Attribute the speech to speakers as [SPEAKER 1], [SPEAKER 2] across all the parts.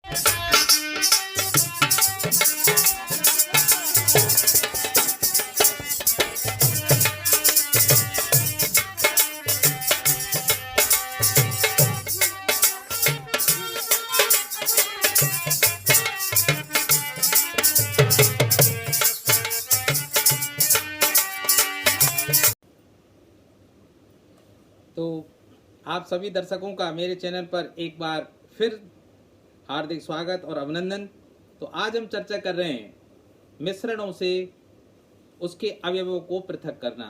[SPEAKER 1] तो आप सभी दर्शकों का मेरे चैनल पर एक बार फिर हार्दिक स्वागत और अभिनंदन। तो आज हम चर्चा कर रहे हैं मिश्रणों से उसके अवयवों को पृथक करना।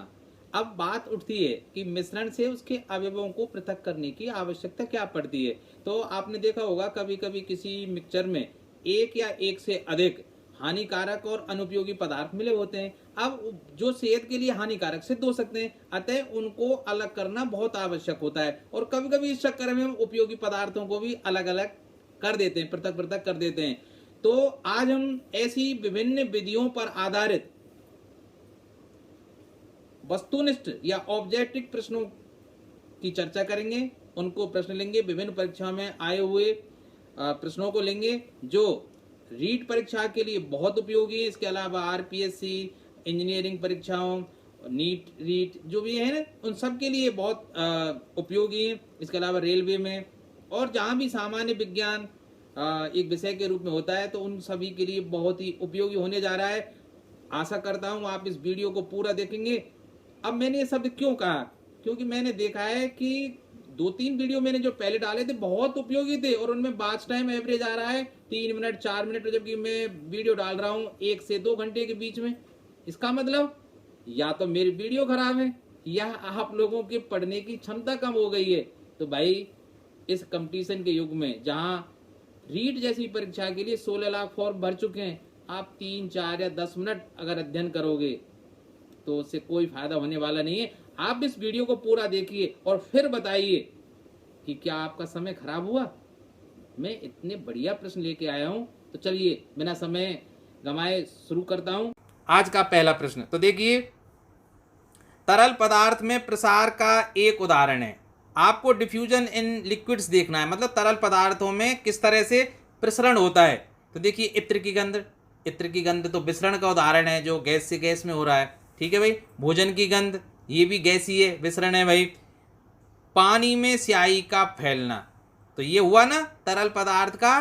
[SPEAKER 1] अब बात उठती है कि मिश्रण से उसके अवयवों को पृथक करने की आवश्यकता क्या पड़ती है। तो आपने देखा होगा कभी कभी किसी मिक्सचर में एक या एक से अधिक हानिकारक और अनुपयोगी पदार्थ मिले होते हैं। अब जो सेहत के लिए हानिकारक सिद्ध हो सकते हैं, अतः उनको अलग करना बहुत आवश्यक होता है। और कभी कभी इस चक्कर में हम उपयोगी पदार्थों को भी अलग अलग कर देते हैं, पृथक पृथक कर देते हैं। तो आज हम ऐसी विभिन्न विधियों पर आधारित वस्तुनिष्ठ या ऑब्जेक्टिव प्रश्नों की चर्चा करेंगे। उनको प्रश्न लेंगे, विभिन्न परीक्षाओं में आए हुए प्रश्नों को लेंगे जो रीट परीक्षा के लिए बहुत उपयोगी है। इसके अलावा आरपीएससी, इंजीनियरिंग परीक्षाओं, नीट, रीट जो भी है ना, उन सब के लिए बहुत उपयोगी है। इसके अलावा रेलवे में और जहाँ भी सामान्य विज्ञान एक विषय के रूप में होता है, तो उन सभी के लिए बहुत ही उपयोगी होने जा रहा है। आशा करता हूँ आप इस वीडियो को पूरा देखेंगे। अब मैंने ये शब्द क्यों कहा, क्योंकि मैंने देखा है कि 2-3 वीडियो मैंने जो पहले डाले थे बहुत उपयोगी थे और उनमें वॉच टाइम एवरेज आ रहा है 3 मिनट 4 मिनट, जबकि मैं वीडियो डाल रहा हूँ 1 से 2 घंटे के बीच में। इसका मतलब या तो मेरी वीडियो खराब है या आप लोगों के पढ़ने की क्षमता कम हो गई है। तो भाई इस कंपटीशन के युग में जहाँ रीट जैसी परीक्षा के लिए 16 लाख फॉर्म भर चुके हैं, आप 3, 4 या 10 मिनट अगर अध्ययन करोगे तो उससे कोई फायदा होने वाला नहीं है। आप इस वीडियो को पूरा देखिए और फिर बताइए कि क्या आपका समय खराब हुआ। मैं इतने बढ़िया प्रश्न लेके आया हूं, तो चलिए बिना समय गंवाए शुरू करता हूं आज का पहला प्रश्न। तो देखिए, तरल पदार्थ में प्रसार का एक उदाहरण है। आपको डिफ्यूजन इन लिक्विड्स देखना है, मतलब तरल पदार्थों में किस तरह से प्रसरण होता है। तो देखिए, इत्र की गंध, इत्र की गंध तो विसरण का उदाहरण है, जो गैस से गैस में हो रहा है। ठीक है भाई। भोजन की गंध, ये भी गैसीय विसरण है भाई। पानी में स्याही का फैलना, तो ये हुआ ना तरल पदार्थ का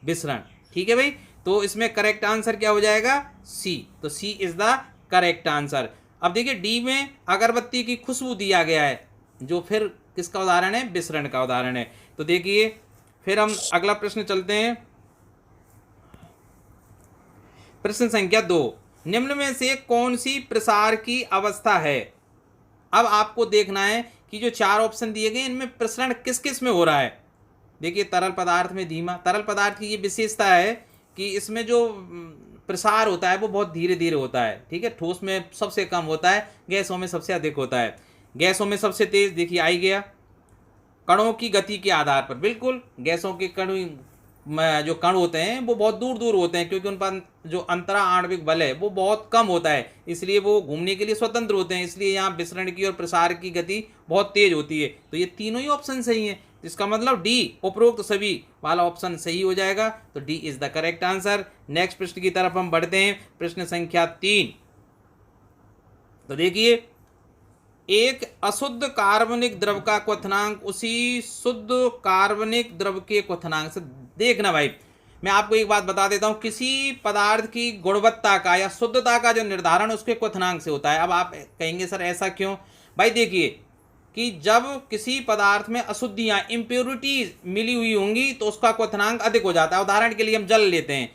[SPEAKER 1] विसरण। ठीक है भाई। तो इसमें करेक्ट आंसर क्या हो जाएगा, सी। तो C is the correct answer. अब देखिए, डी में अगरबत्ती की खुशबू दिया गया है, जो फिर किसका उदाहरण है, विसरण का उदाहरण है। तो देखिए, फिर हम अगला प्रश्न चलते हैं। प्रश्न संख्या 2, निम्न में से कौन सी प्रसार की अवस्था है। अब आपको देखना है कि जो 4 ऑप्शन दिए गए इनमें प्रसरण किस किस में हो रहा है। देखिए, तरल पदार्थ में धीमा, तरल पदार्थ की ये विशेषता है कि इसमें जो प्रसार होता है वो बहुत धीरे धीरे होता है। ठीक है। ठोस में सबसे कम होता है, गैसों में सबसे अधिक होता है। गैसों में सबसे तेज, देखिए आई गया, कणों की गति के आधार पर। बिल्कुल, गैसों के कण, जो कण होते हैं वो बहुत दूर दूर होते हैं, क्योंकि उन पर जो अंतरा आणविक बल है वो बहुत कम होता है, इसलिए वो घूमने के लिए स्वतंत्र होते हैं। इसलिए यहाँ विसरण की और प्रसार की गति बहुत तेज होती है। तो ये तीनों ही ऑप्शन सही हैं। इसका मतलब डी, उपरोक्त सभी वाला ऑप्शन सही हो जाएगा। तो D is the correct answer. Next प्रश्न की तरफ हम बढ़ते हैं। प्रश्न संख्या 3। तो देखिए, एक अशुद्ध कार्बनिक द्रव का क्वथनांक उसी शुद्ध कार्बनिक द्रव के क्वथनांक से, देखना भाई, मैं आपको एक बात बता देता हूं, किसी पदार्थ की गुणवत्ता का या शुद्धता का जो निर्धारण उसके क्वथनांक से होता है। अब आप कहेंगे सर ऐसा क्यों। भाई देखिए कि जब किसी पदार्थ में अशुद्धियां, इम्प्योरिटीज मिली हुई होंगी तो उसका क्वथनांक अधिक हो जाता है। उदाहरण के लिए हम जल लेते हैं,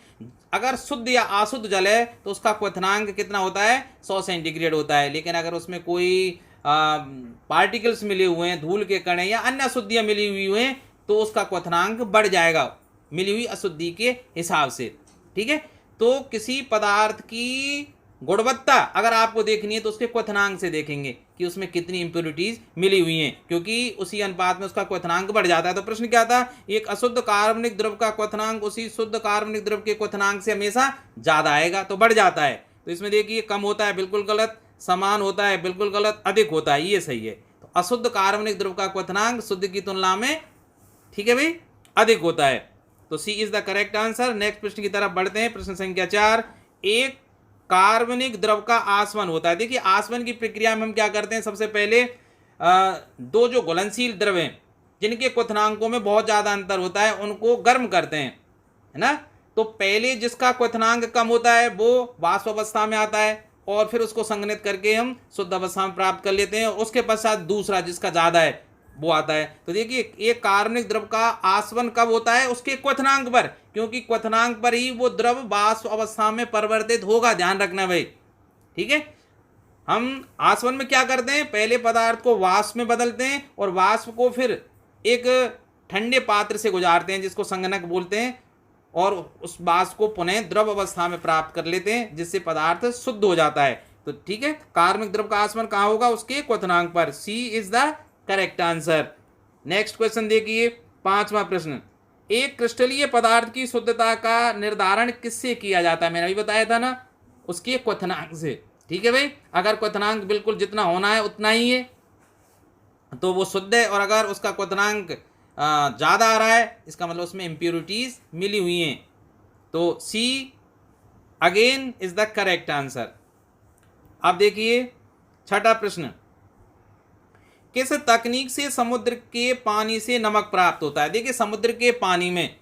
[SPEAKER 1] अगर शुद्ध या अशुद्ध जल है तो उसका क्वथनांक कितना होता है, 100 सेंटीग्रेड होता है। लेकिन अगर उसमें कोई पार्टिकल्स मिले हुए हैं, धूल के कण या अन्य अशुद्धियां मिली हुई हैं, तो उसका क्वथनांक बढ़ जाएगा मिली हुई अशुद्धि के हिसाब से। ठीक है। तो किसी पदार्थ की गुणवत्ता अगर आपको देखनी है तो उसके क्वथनांक से देखेंगे कि उसमें कितनी इंप्योरिटीज मिली हुई हैं, क्योंकि उसी अनुपात में उसका क्वथनांक बढ़ जाता है। तो प्रश्न क्या था, एक अशुद्ध कार्बनिक द्रव का क्वथनांक उसी शुद्ध कार्बनिक द्रव के क्वथनांक से हमेशा ज्यादा आएगा, तो बढ़ जाता है। तो इसमें देखिए, कम होता है, बिल्कुल गलत। समान होता है, बिल्कुल गलत। अधिक होता है, ये सही है। तो अशुद्ध कार्बनिक द्रव का क्वथनांक शुद्ध की तुलना में, ठीक है भाई, अधिक होता है। तो C is the correct answer. Next प्रश्न की तरफ बढ़ते हैं। प्रश्न संख्या 4, एक कार्बनिक द्रव का आसवन होता है। देखिए आसवन की प्रक्रिया में हम क्या करते हैं, सबसे पहले दो जो घुलनशील द्रव हैं जिनके क्वथनांकों में बहुत ज्यादा अंतर होता है उनको गर्म करते हैं, है ना। तो पहले जिसका क्वथनांक कम होता है वो वाष्प अवस्था में आता है और फिर उसको संघनित करके हम शुद्ध अवस्था में प्राप्त कर लेते हैं। उसके पश्चात दूसरा जिसका ज्यादा है वो आता है। तो देखिए एक कार्बनिक द्रव का आसवन कब होता है, उसके क्वथनांक पर, क्योंकि क्वथनांक पर ही वो द्रव वाष्प अवस्था में परिवर्तित होगा, ध्यान रखना भाई, ठीक है। हम आसवन में क्या करते हैं, पहले पदार्थ को वाष्प में बदलते हैं और वाष्प को फिर एक ठंडे पात्र से गुजारते हैं जिसको संगणक बोलते हैं, और उस वाष्प को पुनः द्रव अवस्था में प्राप्त कर लेते हैं जिससे पदार्थ शुद्ध हो जाता है। तो ठीक है, कार्बनिक द्रव का आसवन कहाँ होगा, उसके क्वथनांक पर। C is the correct answer. Next question देखिए, 5वां प्रश्न, एक क्रिस्टलीय पदार्थ की शुद्धता का निर्धारण किससे किया जाता है, मैंने अभी बताया था ना, उसके क्वथनांक से। ठीक है भाई, अगर क्वथनांक बिल्कुल जितना होना है उतना ही है तो वो शुद्ध है, और अगर उसका क्वथनांक ज़्यादा आ रहा है इसका मतलब उसमें इम्प्योरिटीज मिली हुई हैं। तो C again is the correct answer. अब देखिए 6ठा प्रश्न, किस तकनीक से समुद्र के पानी से नमक प्राप्त होता है। देखिए समुद्र के पानी में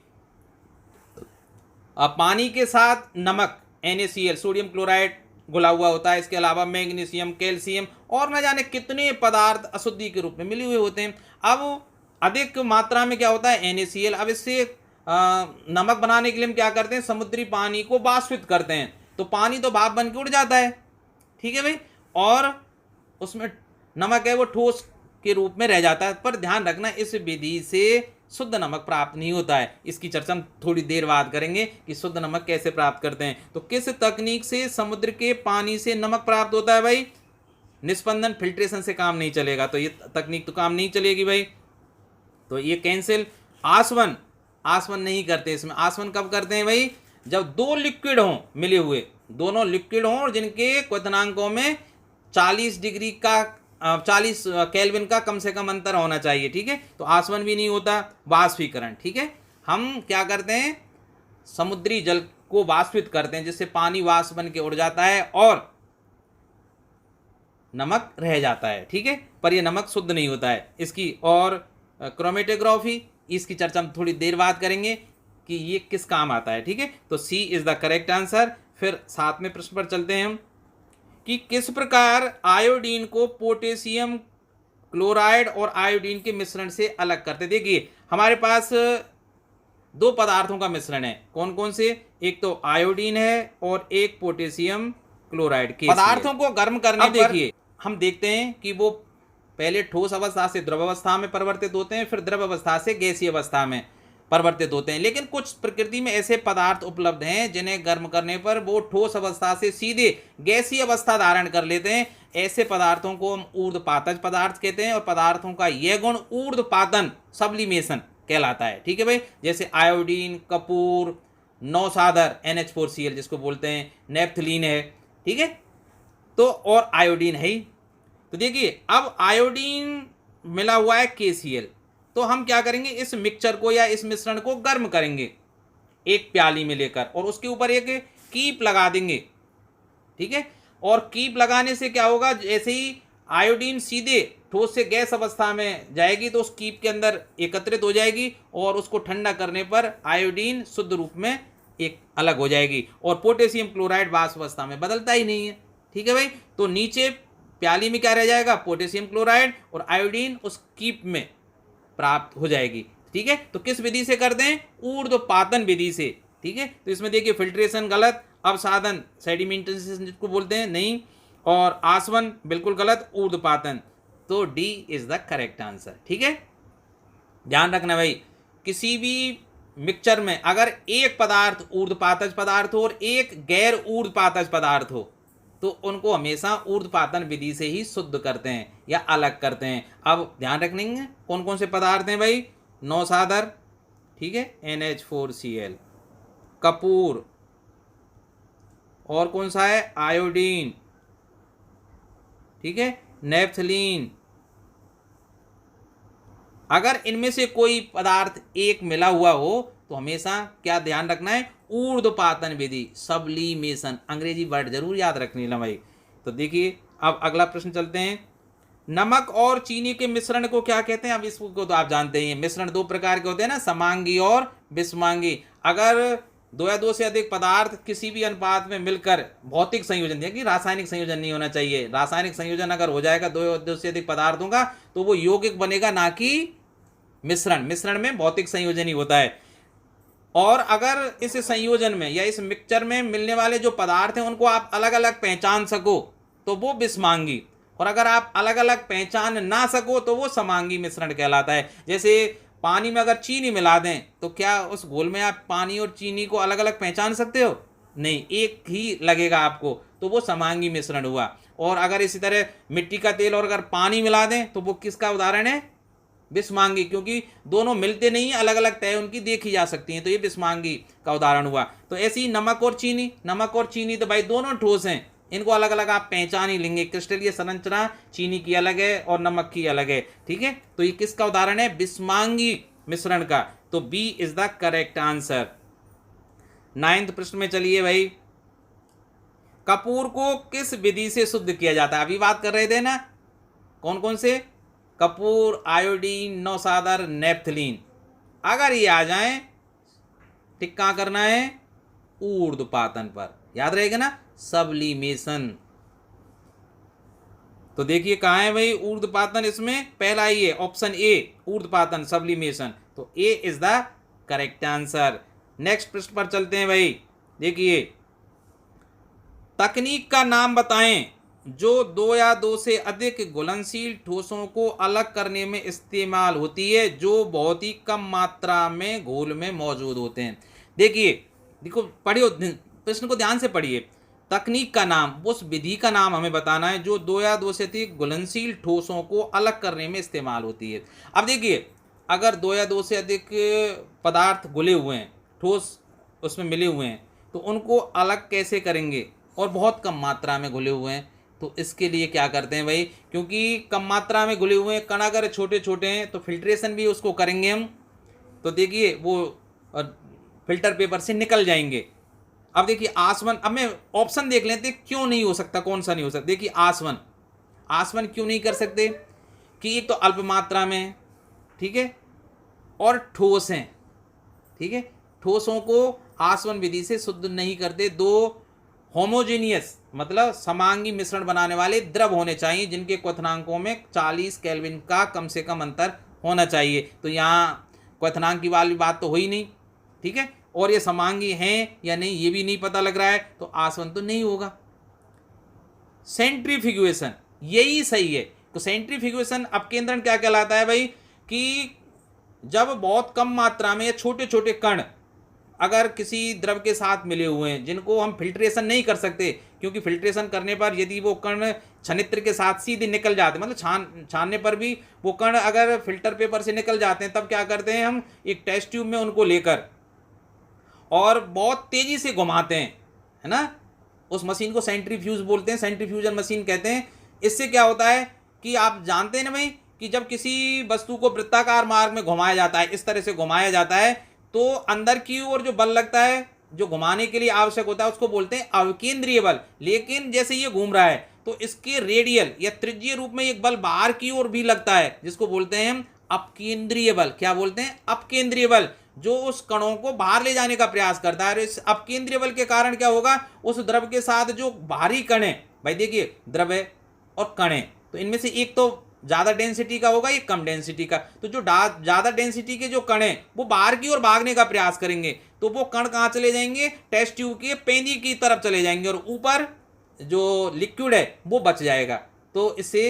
[SPEAKER 1] पानी के साथ नमक NaCl सोडियम क्लोराइड घुला हुआ होता है। इसके अलावा मैग्नीशियम, कैल्शियम और न जाने कितने पदार्थ अशुद्धि के रूप में मिले हुए होते हैं। अब अधिक मात्रा में क्या होता है NaCl। अब इससे नमक बनाने के लिए हम क्या करते हैं, समुद्री पानी को वाष्पित करते हैं, तो पानी तो भाप बन के उड़ जाता है, ठीक है भाई, और उसमें नमक है वो ठोस के रूप में रह जाता है। पर ध्यान रखना इस विधि से शुद्ध नमक प्राप्त नहीं होता है। इसकी चर्चा हम थोड़ी देर बाद करेंगे कि शुद्ध नमक कैसे प्राप्त करते हैं। तो किस तकनीक से समुद्र के पानी से नमक प्राप्त होता है भाई, निस्पंदन फिल्ट्रेशन से काम नहीं चलेगा, तो ये तकनीक तो काम नहीं चलेगी भाई, तो ये कैंसिल। आसवन, आसवन नहीं करते इसमें। आसवन कब करते हैं भाई, जब दो लिक्विड हों मिले हुए, दोनों लिक्विड हों और जिनके क्वथनांकों में 40 डिग्री का 40 केल्विन का कम से कम अंतर होना चाहिए, ठीक है। तो आसवन भी नहीं होता, वाष्पीकरण, ठीक है। हम क्या करते हैं, समुद्री जल को वाष्पित करते हैं जिससे पानी वाष्प बन के उड़ जाता है और नमक रह जाता है, ठीक है, पर यह नमक शुद्ध नहीं होता है। इसकी और क्रोमेटोग्राफी, इसकी चर्चा हम थोड़ी देर बाद करेंगे कि ये किस काम आता है, ठीक है। तो C is the correct answer. फिर 7वें प्रश्न पर चलते हैं हम, कि किस प्रकार आयोडीन को पोटेशियम क्लोराइड और आयोडीन के मिश्रण से अलग करते। देखिए हमारे पास दो पदार्थों का मिश्रण है, कौन कौन से, एक तो आयोडीन है और एक पोटेशियम क्लोराइड के पदार्थों को गर्म करने पर देखिए हम देखते हैं कि वो पहले ठोस अवस्था से द्रव अवस्था में परिवर्तित होते हैं, फिर द्रव अवस्था से गैसीय अवस्था में परिवर्तित होते हैं। लेकिन कुछ प्रकृति में ऐसे पदार्थ उपलब्ध हैं जिन्हें गर्म करने पर वो ठोस अवस्था से सीधे गैसीय अवस्था धारण कर लेते हैं। ऐसे पदार्थों को हम ऊर्ध्वपातज पदार्थ कहते हैं और पदार्थों का यह गुण ऊर्ध्वपातन सब्लिमेशन कहलाता है, ठीक है भाई। जैसे आयोडीन, कपूर, नौसादर NH4Cl जिसको बोलते हैं, नेप्थलीन है, ठीक है, तो और आयोडीन है ही। तो देखिए अब आयोडीन मिला हुआ है KCl, तो हम क्या करेंगे, इस मिक्सचर को या इस मिश्रण को गर्म करेंगे एक प्याली में लेकर और उसके ऊपर एक कीप लगा देंगे, ठीक है। और कीप लगाने से क्या होगा, जैसे ही आयोडीन सीधे ठोस से गैस अवस्था में जाएगी तो उस कीप के अंदर एकत्रित हो जाएगी और उसको ठंडा करने पर आयोडीन शुद्ध रूप में एक अलग हो जाएगी और पोटेशियम क्लोराइड वाष्प अवस्था में बदलता ही नहीं है, ठीक है भाई। तो नीचे प्याली में क्या रह जाएगा, पोटेशियम क्लोराइड, और आयोडीन उस कीप में प्राप्त हो जाएगी, ठीक है। तो किस विधि से करते हैं, ऊर्ध्वपातन विधि से, ठीक है। तो इसमें देखिए फिल्ट्रेशन गलत, अवसादन सेडिमेंटेशन जिसको बोलते हैं नहीं, और आसवन बिल्कुल गलत, ऊर्ध्वपातन। तो D is the correct answer, ठीक है। ध्यान रखना भाई, किसी भी मिक्सचर में अगर एक पदार्थ ऊर्ध्वपातज पदार्थ हो और एक गैर ऊर्ध्वपातज पदार्थ हो तो उनको हमेशा ऊर्ध्वपातन विधि से ही शुद्ध करते हैं या अलग करते हैं। अब ध्यान रखेंगे कौन कौन से पदार्थ हैं भाई, नौसादर, ठीक है, NH4Cl, कपूर, और कौन सा है, आयोडीन, ठीक है, नेप्थलीन। अगर इनमें से कोई पदार्थ एक मिला हुआ हो तो हमेशा क्या ध्यान रखना है, ऊर्ध्वपातन विधि, सब्लीमेशन, अंग्रेजी वर्ड जरूर याद रखनी है भाई। तो देखिए अब अगला प्रश्न चलते हैं, नमक और चीनी के मिश्रण को क्या कहते हैं। अब इसको तो आप जानते ही हैं, मिश्रण दो प्रकार के होते हैं ना, समांगी और विषमांगी। अगर दो या दो से अधिक पदार्थ किसी भी अनुपात में मिलकर भौतिक संयोजन, देखिए रासायनिक संयोजन नहीं होना चाहिए, रासायनिक संयोजन अगर हो जाएगा दो या दो से अधिक पदार्थों का तो वो यौगिक बनेगा, ना कि मिश्रण। मिश्रण में भौतिक संयोजन ही होता है। और अगर इस संयोजन में या इस मिक्सचर में मिलने वाले जो पदार्थ हैं उनको आप अलग अलग पहचान सको तो वो विषमांगी, और अगर आप अलग अलग पहचान ना सको तो वो समांगी मिश्रण कहलाता है। जैसे पानी में अगर चीनी मिला दें तो क्या उस घोल में आप पानी और चीनी को अलग अलग पहचान सकते हो? नहीं, एक ही लगेगा आपको, तो वो समांगी मिश्रण हुआ। और अगर इसी तरह मिट्टी का तेल और अगर पानी मिला दें तो वो किसका उदाहरण है? विषमांगी, क्योंकि दोनों मिलते नहीं, अलग अलग तय उनकी देखी जा सकती हैं, तो ये विषमांगी का उदाहरण हुआ। तो ऐसे ही नमक और चीनी, नमक और चीनी तो भाई दोनों ठोस हैं, इनको अलग अलग आप पहचान ही लेंगे, क्रिस्टलीय संरचना चीनी की अलग है और नमक की अलग है, ठीक है। तो ये किसका उदाहरण है? विषमांगी मिश्रण का। तो B is the correct answer. 9th प्रश्न में चलिए भाई, कपूर को किस विधि से शुद्ध किया जाता है? अभी बात कर रहे थे ना, कौन कौन से? कपूर, आयोडीन, नौसादर, नेप्थलीन। अगर ये आ जाए ठीक कहाँ करना है? ऊर्ध्वपातन पर, याद रहेगा ना, सब्लीमेशन। तो देखिए कहाँ है भाई ऊर्ध्वपातन, इसमें पहला ही है ऑप्शन ए, ऊर्ध्वपातन सब्लीमेशन। तो A is the correct answer. Next प्रश्न पर चलते हैं भाई। देखिए, तकनीक का नाम बताएं जो दो या दो से अधिक घुलनशील ठोसों को अलग करने में इस्तेमाल होती है, जो बहुत ही कम मात्रा में घोल में मौजूद होते हैं। देखिए, देखो पढ़ियो, प्रश्न को ध्यान से पढ़िए। तकनीक का नाम, उस विधि का नाम हमें बताना है जो दो या दो से अधिक घुलनशील ठोसों को अलग करने में इस्तेमाल होती है। अब देखिए, अगर दो या दो से अधिक पदार्थ घुले हुए हैं, ठोस उसमें मिले हुए हैं, तो उनको अलग कैसे करेंगे? और बहुत कम मात्रा में घुले हुए हैं, तो इसके लिए क्या करते हैं भाई, क्योंकि कम मात्रा में घुले हुए हैं, कण अगर छोटे छोटे हैं तो फिल्ट्रेशन भी उसको करेंगे हम, तो देखिए वो फिल्टर पेपर से निकल जाएंगे। अब देखिए आसवन, अब मैं ऑप्शन देख लेते क्यों नहीं हो सकता, कौन सा नहीं हो सकता। देखिए आसवन, आसवन क्यों नहीं कर सकते? कि एक तो अल्प मात्रा में है, ठीक है, और ठोस हैं, ठीक है। ठोसों को आसवन विधि से शुद्ध नहीं करते। दो होमोजेनियस मतलब समांगी मिश्रण बनाने वाले द्रव होने चाहिए जिनके क्वथनांकों में 40 केल्विन का कम से कम अंतर होना चाहिए। तो यहाँ क्वथनांक की वाली बात तो हुई नहीं, ठीक है। और ये समांगी हैं या नहीं ये भी नहीं पता लग रहा है, तो आसवन तो नहीं होगा। सेंट्रीफ्यूगेशन यही सही है। तो सेंट्रीफ्यूगेशन अपकेंद्रण क्या कहलाता है भाई, कि जब बहुत कम मात्रा में छोटे छोटे कण अगर किसी द्रव के साथ मिले हुए हैं जिनको हम फिल्ट्रेशन नहीं कर सकते, क्योंकि फिल्ट्रेशन करने पर यदि वो कण छनित्र के साथ सीधे निकल जाते, मतलब छानने पर भी वो कण अगर फिल्टर पेपर से निकल जाते हैं, तब क्या करते हैं हम एक टेस्ट ट्यूब में उनको लेकर और बहुत तेजी से घुमाते हैं, है ना। उस मशीन को सेंट्रीफ्यूज बोलते हैं, सेंट्रीफ्यूजल मशीन कहते हैं। इससे क्या होता है कि आप जानते हैं ना भाई, कि जब किसी वस्तु को वृत्ताकार मार्ग में घुमाया जाता है, इस तरह से घुमाया जाता है, तो अंदर की ओर जो बल लगता है जो घुमाने के लिए आवश्यक होता है उसको बोलते हैं अवकेंद्रीय बल। लेकिन जैसे ये घूम रहा है तो इसके रेडियल या त्रिज्यीय रूप में एक बल बाहर की ओर भी लगता है जिसको बोलते हैं हम अपकेंद्रीय बल। क्या बोलते हैं? अपकेंद्रीय बल, जो उस कणों को बाहर ले जाने का प्रयास करता है। इस अपकेंद्रीय बल के कारण क्या होगा, उस द्रव के साथ जो बाहरी कण है, भाई देखिए द्रव है और कण है, तो इनमें से एक तो ज्यादा डेंसिटी का होगा, एक कम डेंसिटी का। तो जो ज्यादा डेंसिटी के जो कण हैं वो बाहर की ओर भागने का प्रयास करेंगे, तो वो कण कहाँ चले जाएंगे? टेस्ट ट्यूब के पेंदी की तरफ चले जाएंगे और ऊपर जो लिक्विड है वो बच जाएगा। तो इससे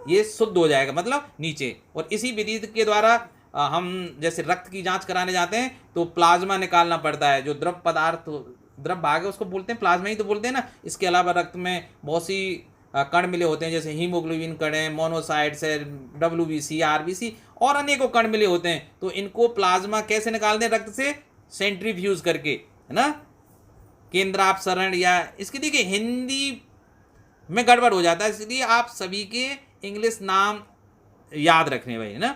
[SPEAKER 1] ये शुद्ध हो जाएगा, मतलब नीचे। और इसी विधि के द्वारा हम जैसे रक्त की जांच कराने जाते हैं तो प्लाज्मा निकालना पड़ता है। जो द्रव पदार्थ, द्रव भाग है उसको बोलते हैं प्लाज्मा ही तो बोलते हैं ना। इसके अलावा रक्त में बहुत सी कण मिले होते हैं, जैसे हीमोग्लोबिन कण है, मोनोसाइट्स है, WBC, RBC और अनेकों कण मिले होते हैं। तो इनको प्लाज्मा कैसे निकालते हैं? रक्त से सेंट्रीफ्यूज करके, है ना, केंद्रापसरण। या इसकी देखिए हिंदी में गड़बड़ हो जाता है, इसलिए आप सभी के इंग्लिश नाम याद रखने भाई, है ना।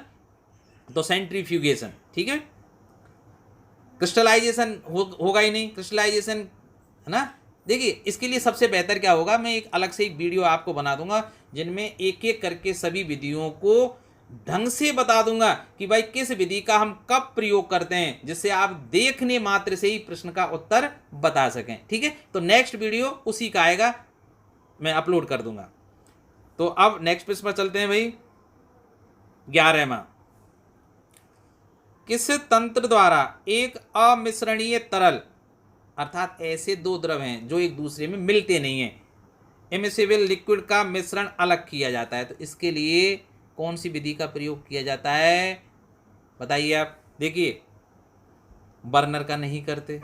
[SPEAKER 1] तो सेंट्रीफ्यूगेशन, ठीक है। क्रिस्टलाइजेशन होगा ही नहीं, क्रिस्टलाइजेशन, है ना। देखिए इसके लिए सबसे बेहतर क्या होगा, मैं एक अलग से एक वीडियो आपको बना दूंगा जिनमें एक एक करके सभी विधियों को ढंग से बता दूंगा कि भाई किस विधि का हम कब प्रयोग करते हैं, जिससे आप देखने मात्र से ही प्रश्न का उत्तर बता सकें। ठीक है, तो नेक्स्ट वीडियो उसी का आएगा, मैं अपलोड कर दूंगा। तो अब नेक्स्ट प्रश्न पर चलते हैं भाई। 11वां, किस तंत्र द्वारा एक अमिश्रणीय तरल, अर्थात ऐसे दो द्रव हैं जो एक दूसरे में मिलते नहीं हैं, इमिसिबल लिक्विड का मिश्रण अलग किया जाता है, तो इसके लिए कौन सी विधि का प्रयोग किया जाता है, बताइए आप। देखिए बर्नर का नहीं करते,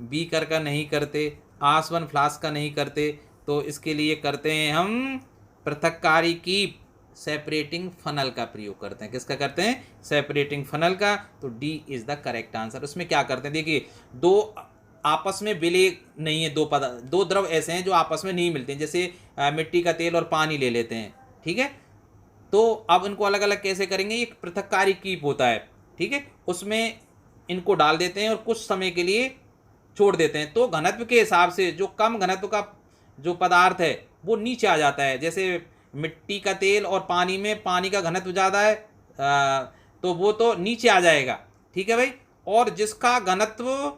[SPEAKER 1] बीकर का नहीं करते, आसवन फ्लास्क का नहीं करते, तो इसके लिए करते हैं हम पृथक्कारी की सेपरेटिंग फनल का प्रयोग करते हैं। किसका करते हैं, सेपरेटिंग फनल का। तो D is the correct answer. उसमें क्या करते हैं, देखिए दो आपस में विलय नहीं है, दो द्रव ऐसे हैं जो आपस में नहीं मिलते हैं, जैसे मिट्टी का तेल और पानी ले लेते हैं, ठीक है। तो अब इनको अलग अलग कैसे करेंगे, एक पृथक्कारी कीप होता है, ठीक है, उसमें इनको डाल देते हैं और कुछ समय के लिए छोड़ देते हैं, तो घनत्व के हिसाब से जो कम घनत्व का जो पदार्थ है वो नीचे आ जाता है। जैसे मिट्टी का तेल और पानी में पानी का घनत्व ज़्यादा है, तो वो तो नीचे आ जाएगा, ठीक है भाई। और जिसका घनत्व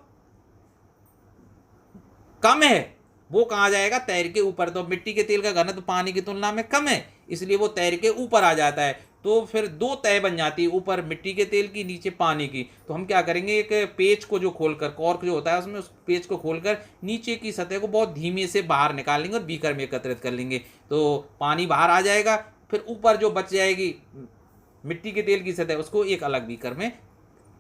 [SPEAKER 1] कम है वो कहाँ जाएगा, तैर के ऊपर। तो मिट्टी के तेल का घनत्व पानी की तुलना में कम है, इसलिए वो तैर के ऊपर आ जाता है। तो फिर दो तय बन जाती है, ऊपर मिट्टी के तेल की, नीचे पानी की। तो हम क्या करेंगे, एक पेच को जो खोलकर, कॉर्क जो होता है उसमें, उस पेच को खोलकर नीचे की सतह को बहुत धीमे से बाहर निकाल लेंगे और बीकर में एकत्रित कर लेंगे, तो पानी बाहर आ जाएगा। फिर ऊपर जो बच जाएगी मिट्टी के तेल की सतह, उसको एक अलग बीकर में,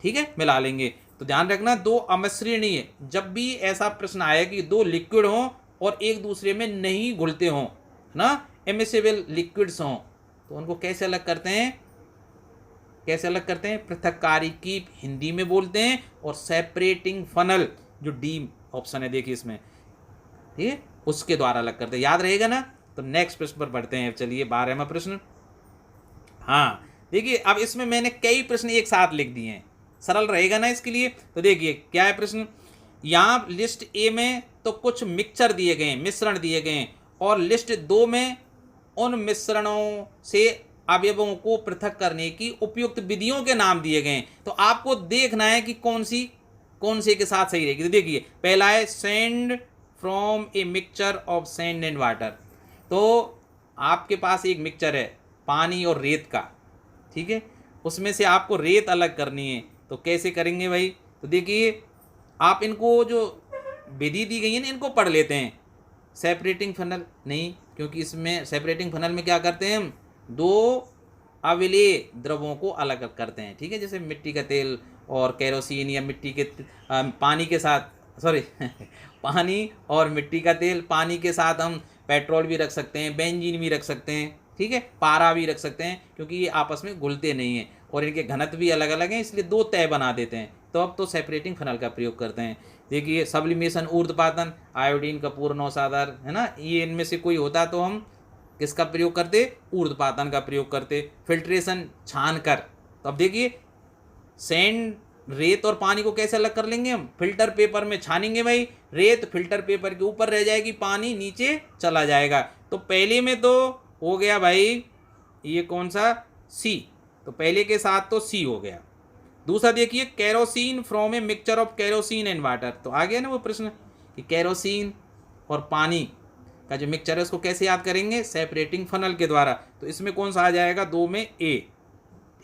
[SPEAKER 1] ठीक है, मिला लेंगे। तो ध्यान रखना, दो अमिश्रणीय, जब भी ऐसा प्रश्न आए कि दो लिक्विड हों और एक दूसरे में नहीं घुलते हों ना, इमिसिबल लिक्विड्स हों, तो उनको कैसे अलग करते हैं, कैसे अलग करते हैं, पृथक्कारी की हिंदी में बोलते हैं, और सेपरेटिंग फनल जो डी ऑप्शन है देखिए इसमें, ठीक है, उसके द्वारा अलग करते हैं। याद रहेगा ना। तो नेक्स्ट प्रश्न पर बढ़ते हैं, चलिए 12वां प्रश्न। हाँ देखिए, अब इसमें मैंने कई प्रश्न एक साथ लिख दिए हैं, सरल रहेगा ना इसके लिए। तो देखिए क्या है प्रश्न, यहाँ लिस्ट ए में तो कुछ मिक्सचर दिए गए, मिश्रण दिए गए, और लिस्ट 2 में उन मिश्रणों से अवयवों को पृथक करने की उपयुक्त विधियों के नाम दिए गए। तो आपको देखना है कि कौन से के साथ सही रहेगी। तो देखिए पहला है send from a mixture of sand and water. तो आपके पास एक मिक्सचर है पानी और रेत का, ठीक है, उसमें से आपको रेत अलग करनी है, तो कैसे करेंगे भाई। तो देखिए आप इनको जो विधि दी गई है ना, इनको पढ़ लेते हैं। सेपरेटिंग फनल नहीं, क्योंकि इसमें सेपरेटिंग फनल में क्या करते हैं हम, दो अविलेय द्रवों को अलग करते हैं, ठीक है, जैसे मिट्टी का तेल और केरोसिन, या मिट्टी के पानी के साथ, सॉरी पानी और मिट्टी का तेल, पानी के साथ हम पेट्रोल भी रख सकते हैं, बेंजीन भी रख सकते हैं, ठीक है, पारा भी रख सकते हैं, क्योंकि ये आपस में घुलते नहीं हैं और इनके घनत्व भी अलग अलग हैं, इसलिए दो तय बना देते हैं। तो अब तो सेपरेटिंग फनल का प्रयोग करते हैं। देखिए सब्लिमेशन, ऊर्ध्वपातन, आयोडीन का पूर्ण औषाधार, है ना, ये इनमें से कोई होता तो हम किसका प्रयोग करते, ऊर्ध्वपातन का प्रयोग करते। फिल्ट्रेशन, छान कर। तो अब देखिए सैंड, रेत और पानी को कैसे अलग कर लेंगे हम, फिल्टर पेपर में छानेंगे भाई, रेत फिल्टर पेपर के ऊपर रह जाएगी, पानी नीचे चला जाएगा। तो पहले में तो हो गया भाई ये कौन सा, सी, तो पहले के साथ तो सी हो गया। दूसरा देखिए kerosene from a mixture of kerosene and water. तो आ गया ना वो प्रश्न कि केरोसिन और पानी का जो मिक्सचर है उसको कैसे याद करेंगे, सेपरेटिंग फनल के द्वारा। तो इसमें कौन सा आ जाएगा, 2 में ए,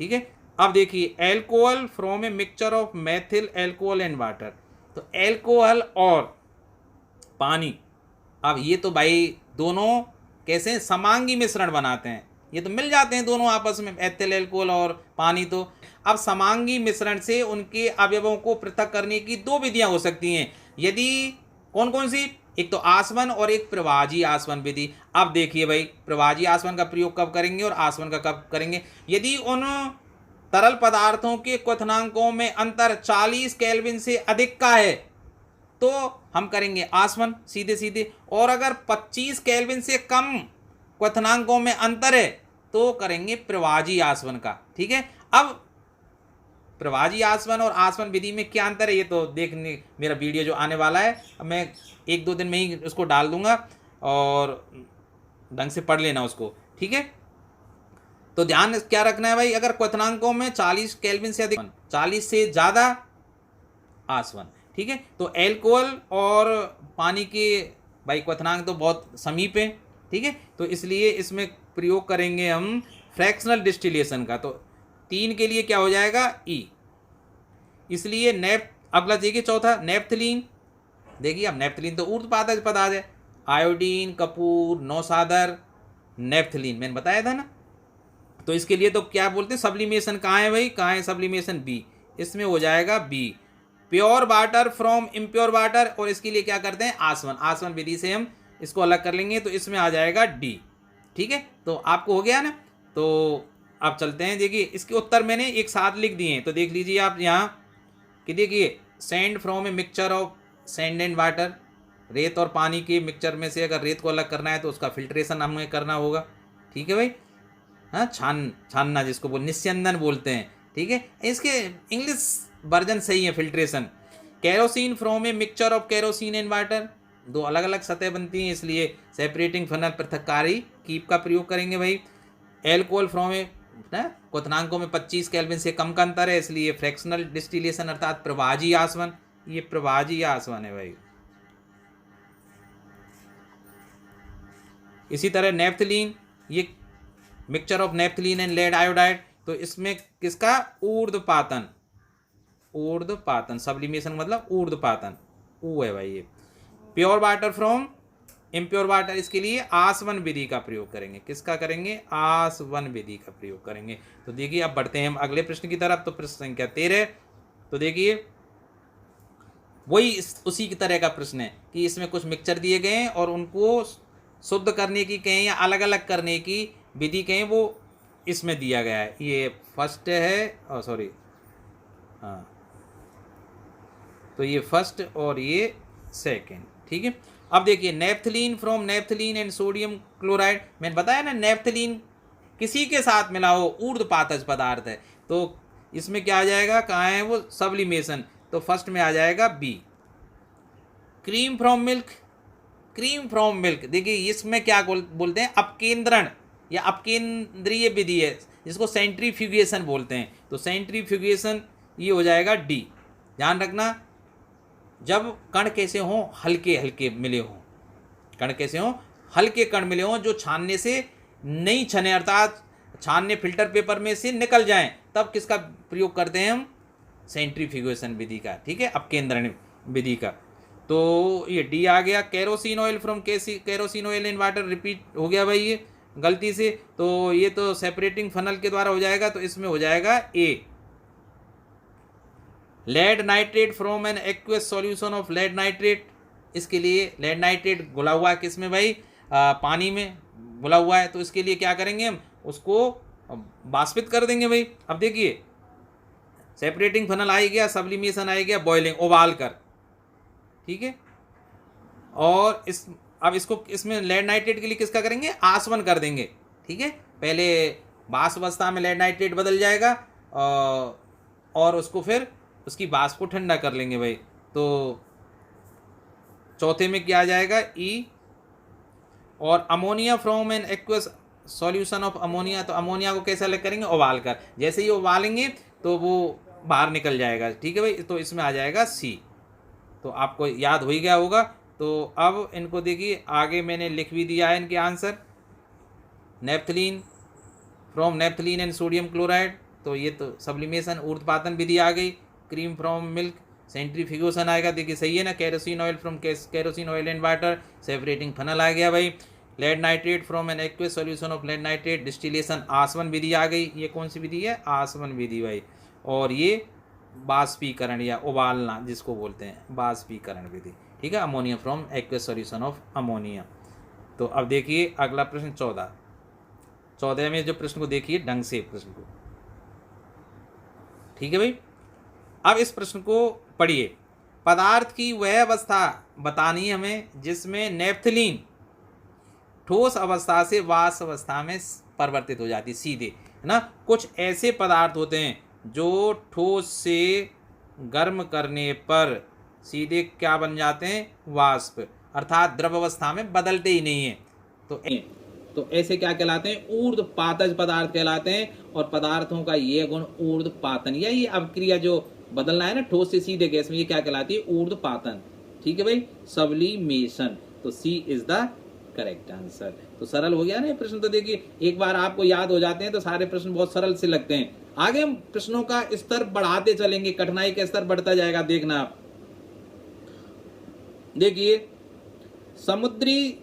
[SPEAKER 1] ठीक है। अब देखिए alcohol from a mixture of methyl alcohol and water. तो एल्कोहल और पानी, अब ये तो भाई दोनों कैसे समांगी मिश्रण बनाते हैं, ये तो मिल जाते हैं दोनों आपस में, एथिल एल्कोहल और पानी। तो अब समांगी मिश्रण से उनके अवयवों को पृथक करने की 2 विधियां हो सकती हैं। यदि कौन कौन सी, एक तो आसवन और एक प्रवाजी आसवन विधि। अब देखिए भाई प्रवाजी आसवन का प्रयोग कब करेंगे और आसवन का कब करेंगे, यदि उन तरल पदार्थों के क्वथनांकों में अंतर 40 केल्विन से अधिक का है तो हम करेंगे आसवन सीधे सीधे, और अगर 25 केल्विन से कम क्वथनांकों में अंतर है तो करेंगे प्रवाजी आसवन का, ठीक है। अब प्रभाजी आसवन और आसवन विधि में क्या अंतर है ये तो देखने मेरा वीडियो जो आने वाला है, अब मैं 1-2 दिन में ही उसको डाल दूंगा और ढंग से पढ़ लेना उसको, ठीक है। तो ध्यान क्या रखना है भाई, अगर क्वथनांकों में 40 केल्विन से अधिक, 40 से ज़्यादा आसवन, ठीक है। तो एल्कोहल और पानी के भाई क्वथनांक तो बहुत समीप है, ठीक है। तो इसलिए इसमें प्रयोग करेंगे हम फ्रैक्शनल डिस्टिलेशन का। तो 3 के लिए क्या हो जाएगा, ई। इसलिए अगला देखिए चौथा नेप्थलीन। देखिए अब नेप्थलीन तो ऊर्ध्वपातज पदार्थ है, आयोडीन, कपूर, नौसादर, नेप्थलीन मैंने बताया था ना। तो इसके लिए तो क्या बोलते हैं, सब्लिमेशन कहाँ है भाई, कहाँ है सब्लिमेशन, बी। इसमें हो जाएगा B. Pure water from impure water, और इसके लिए क्या करते हैं, आसवन। आसवन विधि से हम इसको अलग कर लेंगे, तो इसमें आ जाएगा डी, ठीक है। तो आपको हो गया ना। तो अब चलते हैं, देखिए इसके उत्तर मैंने एक साथ लिख दिए हैं, तो देख लीजिए आप यहाँ कि देखिए sand from a mixture of sand and water, रेत और पानी के मिक्सचर में से अगर रेत को अलग करना है तो उसका फिल्ट्रेशन हमें करना होगा, ठीक है भाई। हाँ, छानना जिसको निस्यंदन बोलते हैं, ठीक है। इसके इंग्लिश वर्जन सही है, filtration. Kerosene from a mixture of kerosene and water, 2 अलग अलग सतह बनती हैं, इसलिए सेपरेटिंग फनल पृथककारी कीप का प्रयोग करेंगे भाई। एल्कोहल फ्रॉम ए क्वथनांकों में 25 केल्विन से कम का अंतर है, इसलिए फ्रैक्शनल डिस्टिलेशन अर्थात प्रभाजी आसवन, ये प्रभाजी आसवन है भाई। इसी तरह नेप्थलीन, ये mixture of naphthalene and lead iodide, तो इसमें किसका, ऊर्ध्वपातन, ऊर्ध्वपातन, सब्लिमेशन मतलब ऊर्ध्वपातन, ऊ है भाई ये। Pure water from impure water, इसके लिए आसवन विधि का प्रयोग करेंगे। किसका करेंगे, आसवन विधि का प्रयोग करेंगे। तो देखिए अब बढ़ते हैं हम अगले प्रश्न की तरफ। तो प्रश्न संख्या 13, तो देखिए वही उसी की तरह का प्रश्न है कि इसमें कुछ मिक्सचर दिए गए हैं और उनको शुद्ध करने की कहें या अलग अलग करने की विधि कहें, वो इसमें दिया गया है। ये फर्स्ट है, सॉरी हाँ, तो ये फर्स्ट और ये सेकंड, ठीक है। अब देखिए naphthalene from naphthalene and sodium chloride, मैंने बताया ना नेप्थलीन किसी के साथ मिला हो ऊर्ध्वपातज पदार्थ है, तो इसमें क्या आ जाएगा, कहाँ है वो, सब्लिमेशन। तो फर्स्ट में आ जाएगा B. Cream from milk, cream from milk, देखिए इसमें क्या बोलते हैं, अपकेंद्रण या अपकेंद्रीय विधि है, जिसको सेंट्रीफ्यूगेशन बोलते हैं। तो सेंट्रीफ्यूगेशन ये हो जाएगा डी। ध्यान रखना, जब कण कैसे हों, हल्के हल्के मिले हों, कण कैसे हों, हल्के कण मिले हों जो छानने से नहीं छने, अर्थात छानने फिल्टर पेपर में से निकल जाएं, तब किसका प्रयोग करते हैं हम, सेंट्रीफ्यूगेशन विधि का, ठीक है, अपकेंद्रण विधि का। तो ये डी आ गया। Kerosene oil from kerosene oil in water, repeat हो गया भाई ये गलती से, तो ये तो सेपरेटिंग फनल के द्वारा हो जाएगा, तो इसमें हो जाएगा A. Lead nitrate from an aqueous solution of lead nitrate, इसके लिए लेड नाइट्रेट घुला हुआ है किस में भाई, पानी में घुला हुआ है, तो इसके लिए क्या करेंगे हम, उसको बाष्पित कर देंगे भाई। अब देखिए सेपरेटिंग फनल आ गया, सब्लिमेशन आ गया, बॉइलिंग, उबाल कर, ठीक है। और अब इसको इसमें लेड नाइट्रेट के लिए किसका करेंगे, आसवन कर देंगे, ठीक है। पहले वाष्प अवस्था में लेड नाइट्रेट बदल जाएगा और उसको फिर उसकी वाष्प को ठंडा कर लेंगे भाई। तो चौथे में क्या आ जाएगा, ई। और ammonia from an aqueous solution of ammonia, तो अमोनिया को कैसे अलग करेंगे, उबाल कर, जैसे ही उबालेंगे तो वो बाहर निकल जाएगा, ठीक है भाई। तो इसमें आ जाएगा सी। तो आपको याद हो ही गया होगा। तो अब इनको देखिए आगे मैंने लिख भी दिया है इनके answer. Naphthalene from naphthalene and sodium chloride, तो ये तो सब्लिमेशन ऊर्ध्वपातन विधि आ गई। क्रीम फ्रॉम मिल्क, सेंट्रीफ्यूगेशन आएगा, देखिए सही है ना। Kerosene oil from kerosene oil and water, separating funnel आ गया भाई। Lead nitrate from an aqueous solution of lead nitrate, distillation, आसवन विधि आ गई। ये कौन सी विधि है, आसवन विधि भाई। और ये बाष्पीकरण या उबालना जिसको बोलते हैं, बाष्पीकरण विधि, ठीक है। Ammonia from aqueous solution of ammonia. तो अब देखिए अगला प्रश्न 14 में जो प्रश्न को देखिए ढंग से प्रश्न को, ठीक है भाई। अब इस प्रश्न को पढ़िए। पदार्थ की वह अवस्था बतानी है हमें जिसमें नेप्थलीन ठोस अवस्था से वाष्प अवस्था में परिवर्तित हो जाती है सीधे, है ना। कुछ ऐसे पदार्थ होते हैं जो ठोस से गर्म करने पर सीधे क्या बन जाते हैं, वाष्प, अर्थात द्रव अवस्था में बदलते ही नहीं है। तो ऐसे क्या कहलाते हैं, ऊर्ध्वपातज पदार्थ कहलाते हैं। और पदार्थों का ये गुण ऊर्ध्वपातन, या ये अवक्रिया जो बदलना है ना ठोस से सीधे गैस में, ये क्या कहलाती है, ऊर्ध्वपातन। ठीक है भाई, सब्लिमेशन। तो C is the correct answer. तो सरल हो गया ना ये प्रश्न। तो देखिए एक बार आपको याद हो जाते हैं तो सारे प्रश्न बहुत सरल से लगते हैं। आगे हम प्रश्नों का स्तर बढ़ाते चलेंगे, कठिनाई का स्तर बढ़ता जाएगा, देखना आप। देखिए, समुद्री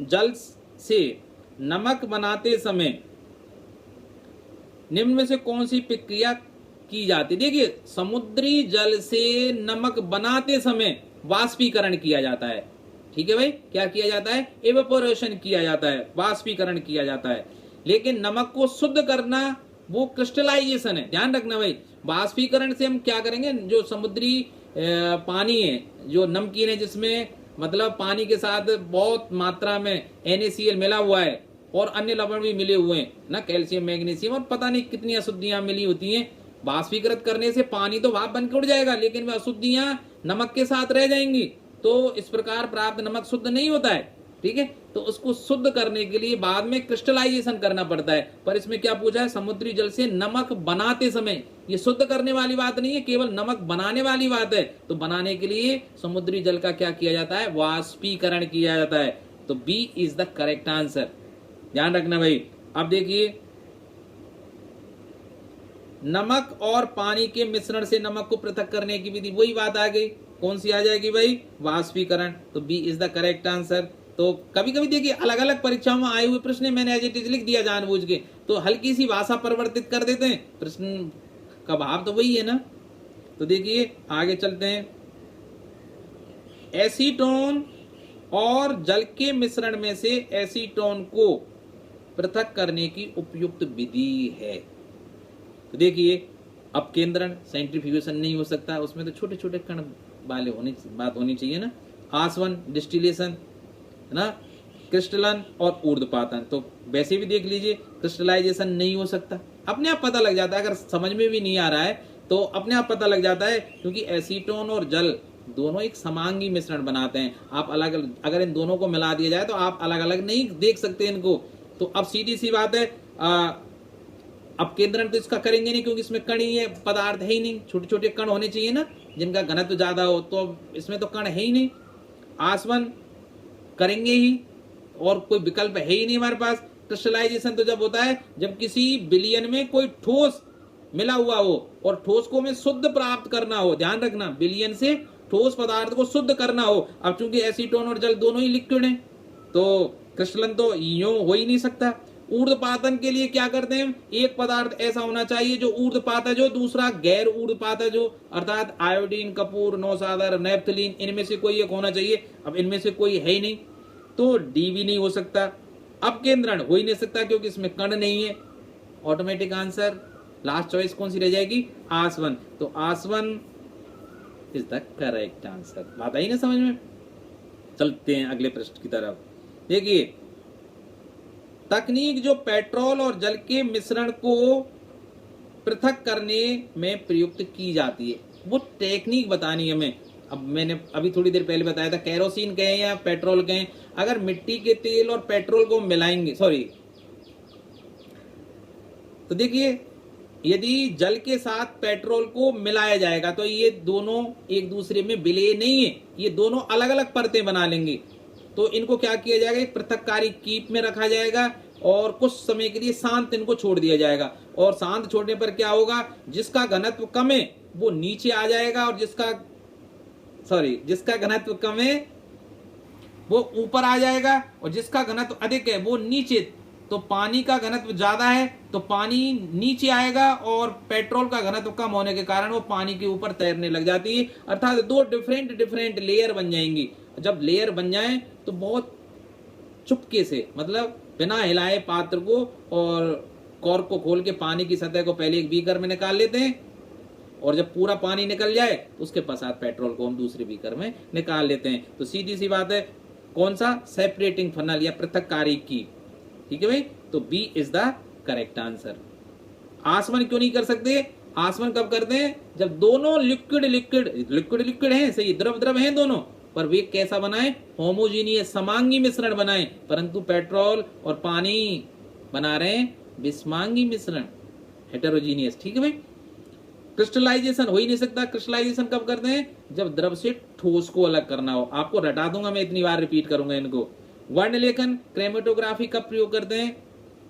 [SPEAKER 1] जल से नमक बनाते समय निम्न में से कौन सी प्रक्रिया की जाती है। देखिए, समुद्री जल से नमक बनाते समय वाष्पीकरण किया जाता है। ठीक है भाई, क्या किया जाता है, एवेपोरेशन किया जाता है, वाष्पीकरण किया जाता है। लेकिन नमक को शुद्ध करना वो क्रिस्टलाइजेशन है, ध्यान रखना भाई। वाष्पीकरण से हम क्या करेंगे, जो समुद्री पानी है, जो नमकीन है, जिसमें मतलब पानी के साथ बहुत मात्रा में NaCl मिला हुआ है और अन्य लवण भी मिले हुए हैं ना, कैल्शियम, मैग्नीशियम और पता नहीं कितनी अशुद्धियां मिली होती हैं। वाष्पीकृत करने से पानी तो भाप बन के उड़ जाएगा, लेकिन वह अशुद्धियां नमक के साथ रह जाएंगी। तो इस प्रकार प्राप्त नमक शुद्ध नहीं होता है। ठीक है, तो उसको शुद्ध करने के लिए बाद में क्रिस्टलाइजेशन करना पड़ता है। पर इसमें क्या पूछा है, समुद्री जल से नमक बनाते समय, ये शुद्ध करने वाली बात नहीं है, केवल नमक बनाने वाली बात है। तो बनाने के लिए समुद्री जल का क्या किया जाता है, वाष्पीकरण किया जाता है। तो B is the correct answer, ध्यान रखना भाई। अब देखिए, नमक और पानी के मिश्रण से नमक को पृथक करने की विधि, वही बात आ गई, कौन सी आ जाएगी भाई, वाष्पीकरण। तो B is the correct answer. तो कभी कभी देखिए अलग अलग परीक्षाओं में आए हुए प्रश्न मैंने एज इट इज लिख दिया जानबूझ के, तो हल्की सी भाषा परिवर्तित कर देते हैं, प्रश्न का भाव तो वही है ना। तो देखिए आगे चलते हैं। एसीटोन और जल के मिश्रण में से एसीटोन को पृथक करने की उपयुक्त विधि है। तो देखिए, अपकेंद्रण, सेंट्रीफ्यूगेशन नहीं हो सकता, उसमें तो छोटे छोटे कण वाले बात होनी चाहिए ना। आसवन, डिस्टिलेशन है ना, क्रिस्टलन और ऊर्ध्वपातन। तो वैसे भी देख लीजिए, क्रिस्टलाइजेशन नहीं हो सकता, अपने आप पता लग जाता है। अगर समझ में भी नहीं आ रहा है तो अपने आप पता लग जाता है, क्योंकि एसीटोन और जल दोनों एक समांगी मिश्रण बनाते हैं। आप अलग, अगर इन दोनों को मिला दिया जाए तो आप अलग अलग नहीं देख सकते इनको। तो अब सीधी सी बात है, अब केंद्रण तो इसका करेंगे नहीं, क्योंकि इसमें कण ही है, पदार्थ है ही नहीं। छोटे छोटे कण होने चाहिए ना, जिनका घनत्व ज्यादा हो, तो इसमें तो कण है ही नहीं। आसवन करेंगे ही, और कोई विकल्प है ही नहीं हमारे पास। क्रिस्टलाइजेशन तो जब होता है जब किसी विलयन में कोई ठोस मिला हुआ हो और ठोस को में शुद्ध प्राप्त करना हो, ध्यान रखना, विलयन से ठोस पदार्थ को शुद्ध करना हो। अब चूंकि एसीटोन और जल दोनों ही लिक्विड हैं, तो क्रिस्टलन तो यूं हो ही नहीं सकता। ऊर्ध्वपातन के लिए क्या करते हैं, एक पदार्थ ऐसा होना चाहिए जो ऊर्ध्वपातज हो, दूसरा गैर ऊर्ध्वपातज हो, अर्थात आयोडीन, कपूर, नौसादर, नेफ्थलीन, इनमें से कोई एक होना चाहिए। अब इनमें से कोई है ही नहीं, तो डी भी नहीं हो सकता। अपकेंद्रण हो ही नहीं सकता, क्योंकि इसमें कण नहीं है। ऑटोमेटिक आंसर, लास्ट चॉइस कौन सी रह जाएगी, आसवन। तो आसवन इज द करेक्ट आंसर। बात आई ना समझ में। चलते हैं अगले प्रश्न की तरफ। देखिए, तकनीक जो पेट्रोल और जल के मिश्रण को पृथक करने में प्रयुक्त की जाती है, वो टेक्निक बतानी है हमें। अब मैंने अभी थोड़ी देर पहले बताया था, केरोसिन कहें या पेट्रोल कहें, अगर मिट्टी के तेल और पेट्रोल को मिलाएंगे, सॉरी, तो देखिए यदि जल के साथ पेट्रोल को मिलाया जाएगा तो ये दोनों एक दूसरे में विलय नहीं है, ये दोनों अलग अलग परतें बना लेंगे। तो इनको क्या किया जाएगा, एक पृथककारी कीप में रखा जाएगा और कुछ समय के लिए शांत इनको छोड़ दिया जाएगा। और शांत छोड़ने पर क्या होगा, जिसका घनत्व कम है वो नीचे आ जाएगा, और जिसका घनत्व कम है वो ऊपर आ जाएगा, और जिसका घनत्व अधिक है वो नीचे। तो पानी का घनत्व ज्यादा है तो पानी नीचे आएगा, और पेट्रोल का घनत्व कम होने के कारण वो पानी के ऊपर तैरने लग जाती है। अर्थात दो डिफरेंट लेयर बन जाएंगी। जब लेयर बन जाए तो बहुत चुपके से, मतलब बिना हिलाए पात्र को और कॉर्क को खोल के पानी की सतह को पहले एक बीकर में निकाल लेते हैं, और जब पूरा पानी निकल जाए तो उसके पश्चात पेट्रोल को हम दूसरे बीकर में निकाल लेते हैं। तो सीधी सी बात है, कौन सा, सेपरेटिंग फनल या पृथककारी की। ठीक है भाई, तो B is the correct answer. आसमन क्यों नहीं कर सकते? आसमन कब करते हैं? जब दोनों लिक्विड हैं, सही, द्रव हैं दोनों, पर वे कैसा बनाए? होमोजीनियस, समांगी मिश्रण बनाए। परंतु पेट्रोल और पानी बना रहे हैं विषमांगी मिश्रण, हेटेरोजीनियस। ठीक है भाई। क्रिस्टलाइजेशन हो ही नहीं सकता। क्रिस्टलाइजेशन कब करते हैं? जब द्रव से ठोस को अलग करना हो। आपको रटा दूंगा मैं, इतनी बार रिपीट करूंगा इनको। वर्ण लेखन, क्रोमेटोग्राफी कब प्रयोग करते हैं?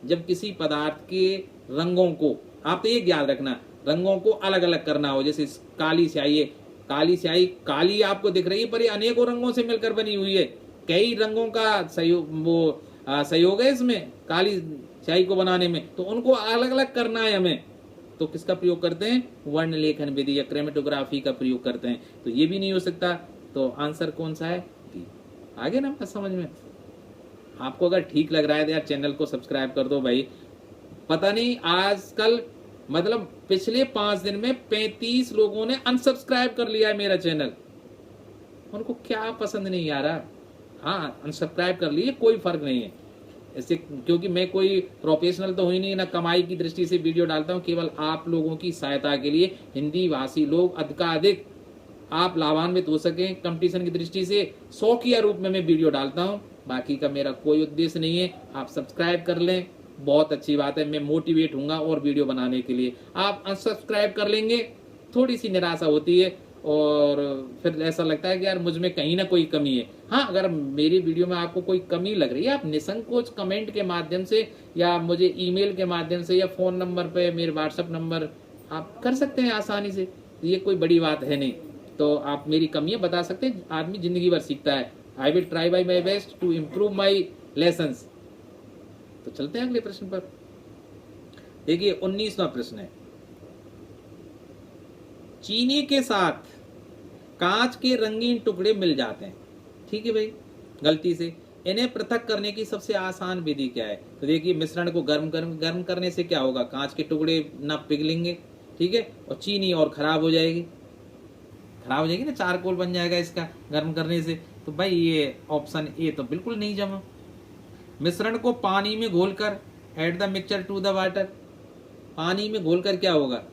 [SPEAKER 1] जब किसी पदार्थ के रंगों को, आप तो ये याद रखना, रंगों को अलग अलग करना हो। जैसे काली स्याही है, काली स्याही काली आपको दिख रही है, पर ये अनेकों रंगों से मिलकर बनी हुई है। कई रंगों का सहयोग है इसमें, काली स्याही को बनाने में, तो उनको अलग अलग करना है हमें। तो किसका प्रयोग करते हैं? वर्ण लेखन विधि या क्रोमेटोग्राफी का प्रयोग करते हैं। तो ये भी नहीं हो सकता। तो आंसर कौन सा है? डी। आगे ना आपका समझ में? आपको अगर ठीक लग रहा है तो यार चैनल को सब्सक्राइब कर दो भाई। पता नहीं आजकल, मतलब पिछले 5 दिन में 35 लोगों ने अनसब्सक्राइब कर लिया है मेरा चैनल। उनको क्या पसंद नहीं आ रहा? हाँ, अनसब्सक्राइब कर लिए, कोई फर्क नहीं है इससे, क्योंकि मैं कोई प्रोफेशनल तो हुई नहीं, ना कमाई की दृष्टि से वीडियो डालता हूँ। केवल आप लोगों की सहायता के लिए, हिंदी भाषी लोग अधिकाधिक आप लाभान्वित हो सकें कंपटीशन की दृष्टि से, शौकिया रूप में मैं वीडियो डालता हूँ। बाकी का मेरा कोई उद्देश्य नहीं है। आप सब्सक्राइब कर लें, बहुत अच्छी बात है, मैं मोटिवेट हूँगा और वीडियो बनाने के लिए। आप अनसब्सक्राइब कर लेंगे, थोड़ी सी निराशा होती है और फिर ऐसा लगता है कि यार मुझ में कहीं ना कोई कमी है। हाँ, अगर मेरी वीडियो में आपको कोई कमी लग रही है, आप निसंकोच कमेंट के माध्यम से या मुझे ईमेल के माध्यम से या फ़ोन नंबर पे, मेरे व्हाट्सएप नंबर, आप कर सकते हैं आसानी से। ये कोई बड़ी बात है नहीं। तो आप मेरी कमियां बता सकते हैं। आदमी जिंदगी भर सीखता है। I will try by my best to improve my lessons. तो चलते हैं अगले प्रश्न पर। देखिए 19वां प्रश्न है, चीनी के साथ कांच के रंगीन टुकड़े मिल जाते हैं। ठीक है भाई, गलती से। इन्हें पृथक करने की सबसे आसान विधि क्या है? तो देखिए, मिश्रण को गर्म करने से क्या होगा? कांच के टुकड़े ना पिघलेंगे, ठीक है, और चीनी और खराब हो जाएगी ना, चारकोल बन जाएगा इसका गर्म करने से। तो भाई ये ऑप्शन ए तो बिल्कुल नहीं जमा। मिश्रण को पानी में घोलकर, add the mixture to the water, पानी में घोलकर क्या होगा?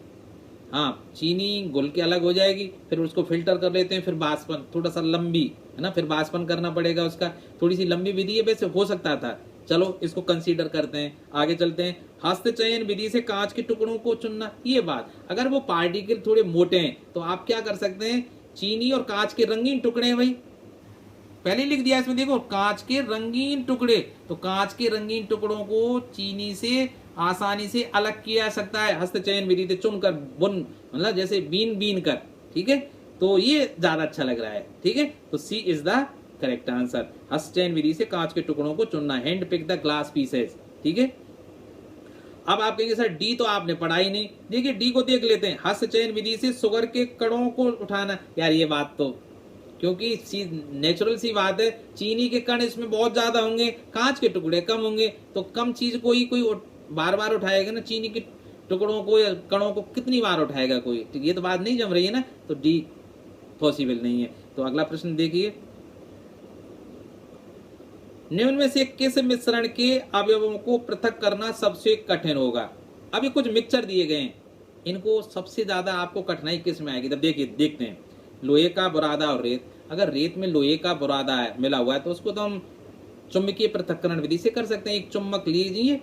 [SPEAKER 1] हाँ, चीनी घुल के अलग हो जाएगी, फिर उसको फिल्टर कर लेते हैं, फिर बाष्पन, थोड़ा सा लंबी है ना, फिर बाष्पन करना पड़ेगा उसका, थोड़ी सी लंबी विधि है, वैसे हो सकता था। चलो इसको कंसीडर करते हैं, आगे चलते हैं। हस्त चयन विधि से कांच के टुकड़ों को चुनना, ये बात, अगर वो पार्टिकल थोड़े मोटे हैं तो आप क्या कर सकते हैं? चीनी और कांच के रंगीन टुकड़े हैं भाई, पहले लिख दिया इसमें, देखो कांच के रंगीन टुकड़े, तो कांच के रंगीन टुकड़ों को चीनी से आसानी से अलग किया जा सकता है हस्त चयन विधि से, चुनकर, बुन, मतलब जैसे बीन कर। ठीक है, तो ये ज्यादा अच्छा लग रहा है। ठीक है, तो C is the correct answer. हस्त चयन विधि से कांच के टुकड़ों को चुनना, hand pick the glass pieces. ठीक है, अब आप कहेंगे सर डी तो आपने पढ़ा ही नहीं। देखिए डी को देख लेते हैं, हस्त चयन विधि से शुगर के कणों को उठाना। यार ये बात तो, क्योंकि नेचुरल सी बात है, चीनी के कण इसमें बहुत ज्यादा होंगे, कांच के टुकड़े कम होंगे, तो कम चीज को ही कोई बार बार उठाएगा ना, चीनी के टुकड़ों को या कणों को कितनी बार उठाएगा कोई? तो ये तो बात नहीं जम रही है ना, तो डी पॉसिबल नहीं है। तो अगला प्रश्न देखिए, निम्न में से किस मिश्रण के अवयवों को पृथक करना सबसे कठिन होगा? अभी कुछ मिक्सचर दिए गए हैं, इनको सबसे ज्यादा आपको कठिनाई किस में आएगी? तब देखिए, देखते हैं। लोहे का बुरादा और रेत, अगर रेत में लोहे का बुरादा मिला हुआ है तो उसको तो हम चुंबकीय पृथक्करण विधि से कर सकते हैं। एक चुम्बक लीजिए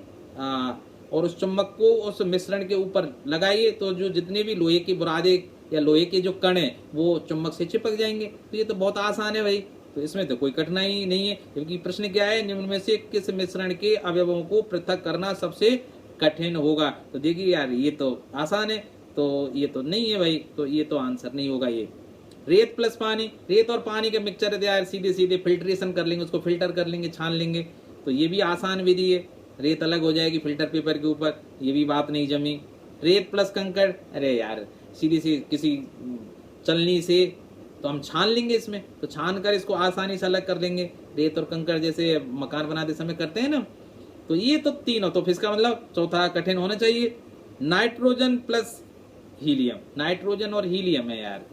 [SPEAKER 1] और उस चुम्बक को उस मिश्रण के ऊपर लगाइए, तो जो जितने भी लोहे के बुरादे या लोहे के जो कण है वो चुम्बक से चिपक जाएंगे। तो ये तो बहुत आसान है भाई, तो इसमें तो कोई कठिनाई नहीं है। क्योंकि प्रश्न क्या है, निम्न में से किस मिश्रण के अवयवों को पृथक करना सबसे कठिन होगा? तो देखिए यार ये तो आसान है, तो ये तो नहीं है भाई, तो ये तो आंसर नहीं होगा ये। रेत प्लस पानी, रेत और पानी का मिक्सचर है यार, सीधे सीधे फिल्ट्रेशन कर लेंगे, उसको फिल्टर कर लेंगे, छान लेंगे, तो ये भी आसान विधि है। रेत अलग हो जाएगी फिल्टर पेपर के ऊपर, ये भी बात नहीं जमी। रेत प्लस कंकड़, अरे यार सीधी सी किसी चलनी से तो हम छान लेंगे इसमें, तो छान कर इसको आसानी से अलग कर लेंगे। रेत और कंकड़ जैसे मकान बनाते समय करते हैं ना, तो ये तो तीनों, तो फिर इसका मतलब चौथा कठिन होना चाहिए। नाइट्रोजन प्लस हीलियम, नाइट्रोजन और हीलियम है यार,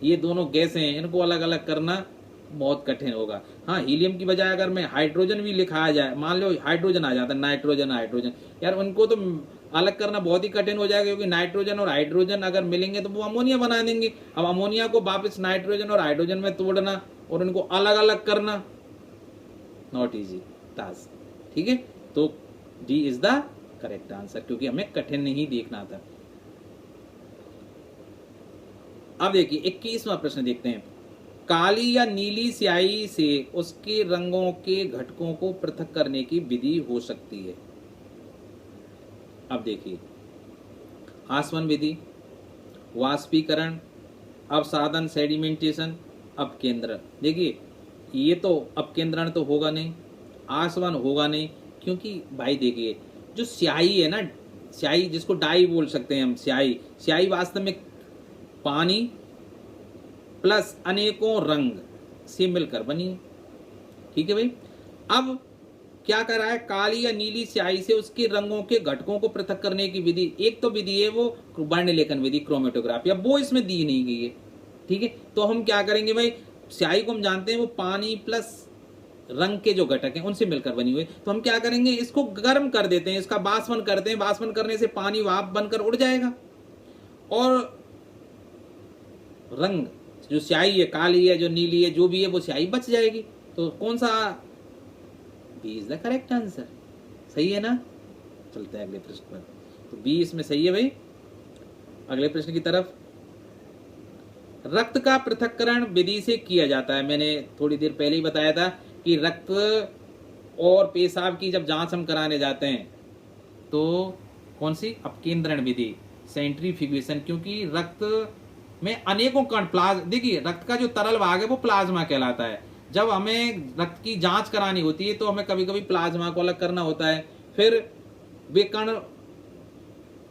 [SPEAKER 1] ये दोनों गैसें हैं, इनको अलग अलग करना बहुत कठिन होगा। हाँ, हीलियम की बजाय अगर मैं हाइड्रोजन भी लिखाया जाए, मान लो हाइड्रोजन आ जाता है, नाइट्रोजन हाइड्रोजन, यार उनको तो अलग करना बहुत ही कठिन हो जाएगा, क्योंकि नाइट्रोजन और हाइड्रोजन अगर मिलेंगे तो वो अमोनिया बना देंगे। अब अमोनिया को वापस नाइट्रोजन और हाइड्रोजन में तोड़ना और उनको अलग अलग करना, नॉट इजी टास्क। ठीक है, तो D is the correct answer, क्योंकि हमें कठिन नहीं देखना था। अब देखिए 21वां प्रश्न देखते हैं। काली या नीली स्याही से उसके रंगों के घटकों को पृथक करने की विधि हो सकती है। अब देखिए, आसवन विधि, वाष्पीकरण, अवसादन सेडिमेंटेशन, अपकेंद्रण। देखिए ये तो अपकेंद्रण तो होगा नहीं, आसवन होगा नहीं, क्योंकि भाई देखिए जो स्याही है ना, स्याही जिसको डाई बोल सकते हैं हम, स्याही, स्याही वास्तव में पानी प्लस अनेकों रंग से मिलकर बनी है। ठीक है भाई, अब क्या कर रहा है, काली या नीली स्याही से उसके रंगों के घटकों को पृथक करने की विधि, एक तो विधि है वो वर्ण लेखन विधि, क्रोमेटोग्राफी, अब वो इसमें दी नहीं गई है। ठीक है, तो हम क्या करेंगे भाई, स्याही को हम जानते हैं वो पानी प्लस रंग के जो घटक हैं उनसे मिलकर बनी हुई, तो हम क्या करेंगे, इसको गर्म कर देते हैं, इसका बाष्पन करते हैं, बाष्पन करने से पानी भाप बनकर उड़ जाएगा और रंग जो स्याही है, काली है, जो नीली है, जो भी है, वो स्याही बच जाएगी। तो कौन सा, B is the correct answer. सही है ना, चलते हैं अगले प्रश्न पर। तो बी इसमें सही है भाई। अगले प्रश्न की तरफ, रक्त का पृथक्करण विधि से किया जाता है। मैंने थोड़ी देर पहले ही बताया था कि रक्त और पेशाब की जब जांच हम कराने जाते हैं तो कौन सी, अपकेंद्रण विधि, सेंट्रीफ्यूगेशन, क्योंकि रक्त में अनेकों कण देखिए रक्त का जो तरल भाग है वो प्लाज्मा कहलाता है। जब हमें रक्त की जांच करानी होती है तो हमें कभी कभी प्लाज्मा को अलग करना होता है, फिर वे कण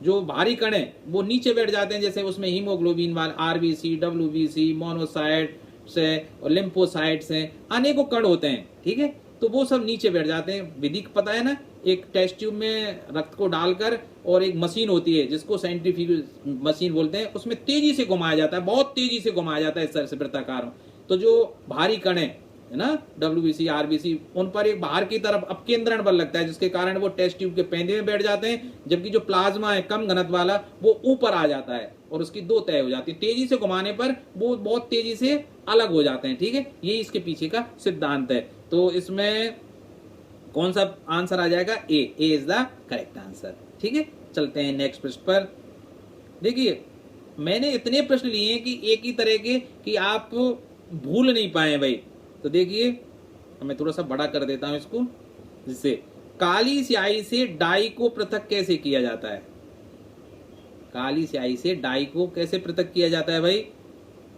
[SPEAKER 1] जो भारी कण है वो नीचे बैठ जाते हैं, जैसे उसमें हीमोग्लोबिन वाले, आरबीसी, डब्ल्यूबीसी, मोनोसाइट्स है और लिम्फोसाइट्स हैं, अनेकों कण होते हैं। ठीक है, तो वो सब नीचे बैठ जाते हैं। विधि पता है ना, एक टेस्ट ट्यूब में रक्त को डालकर और एक मशीन होती है जिसको सेंट्रीफ्यूगल मशीन बोलते हैं, उसमें तेजी से घुमाया जाता है, बहुत तेजी से घुमाया जाता है इस तरह से वृत्ताकार में। तो जो भारी कण है ना, डब्ल्यूबीसी, आरबीसी, उन पर एक बाहर की तरफ अपकेंद्रण बल लगता है, जिसके कारण वो टेस्ट ट्यूब के पेंदे में बैठ जाते हैं, जबकि जो प्लाज्मा है कम घनत्व वाला वो ऊपर आ जाता है और उसकी दो तय हो जाती है। तेजी से घुमाने पर वो बहुत तेजी से अलग हो जाते हैं। ठीक है, यही इसके पीछे का सिद्धांत है। तो इसमें कौन सा आंसर आ जाएगा, ए इज द करेक्ट आंसर। ठीक है, चलते हैं नेक्स्ट प्रश्न पर। देखिए मैंने इतने प्रश्न लिए हैं कि एक ही तरह के कि आप भूल नहीं पाए भाई। तो देखिए मैं थोड़ा सा बड़ा कर देता हूं इसको, जिससे काली स्याही से डाई को पृथक कैसे किया जाता है। काली स्याही से डाई को कैसे पृथक किया जाता है भाई,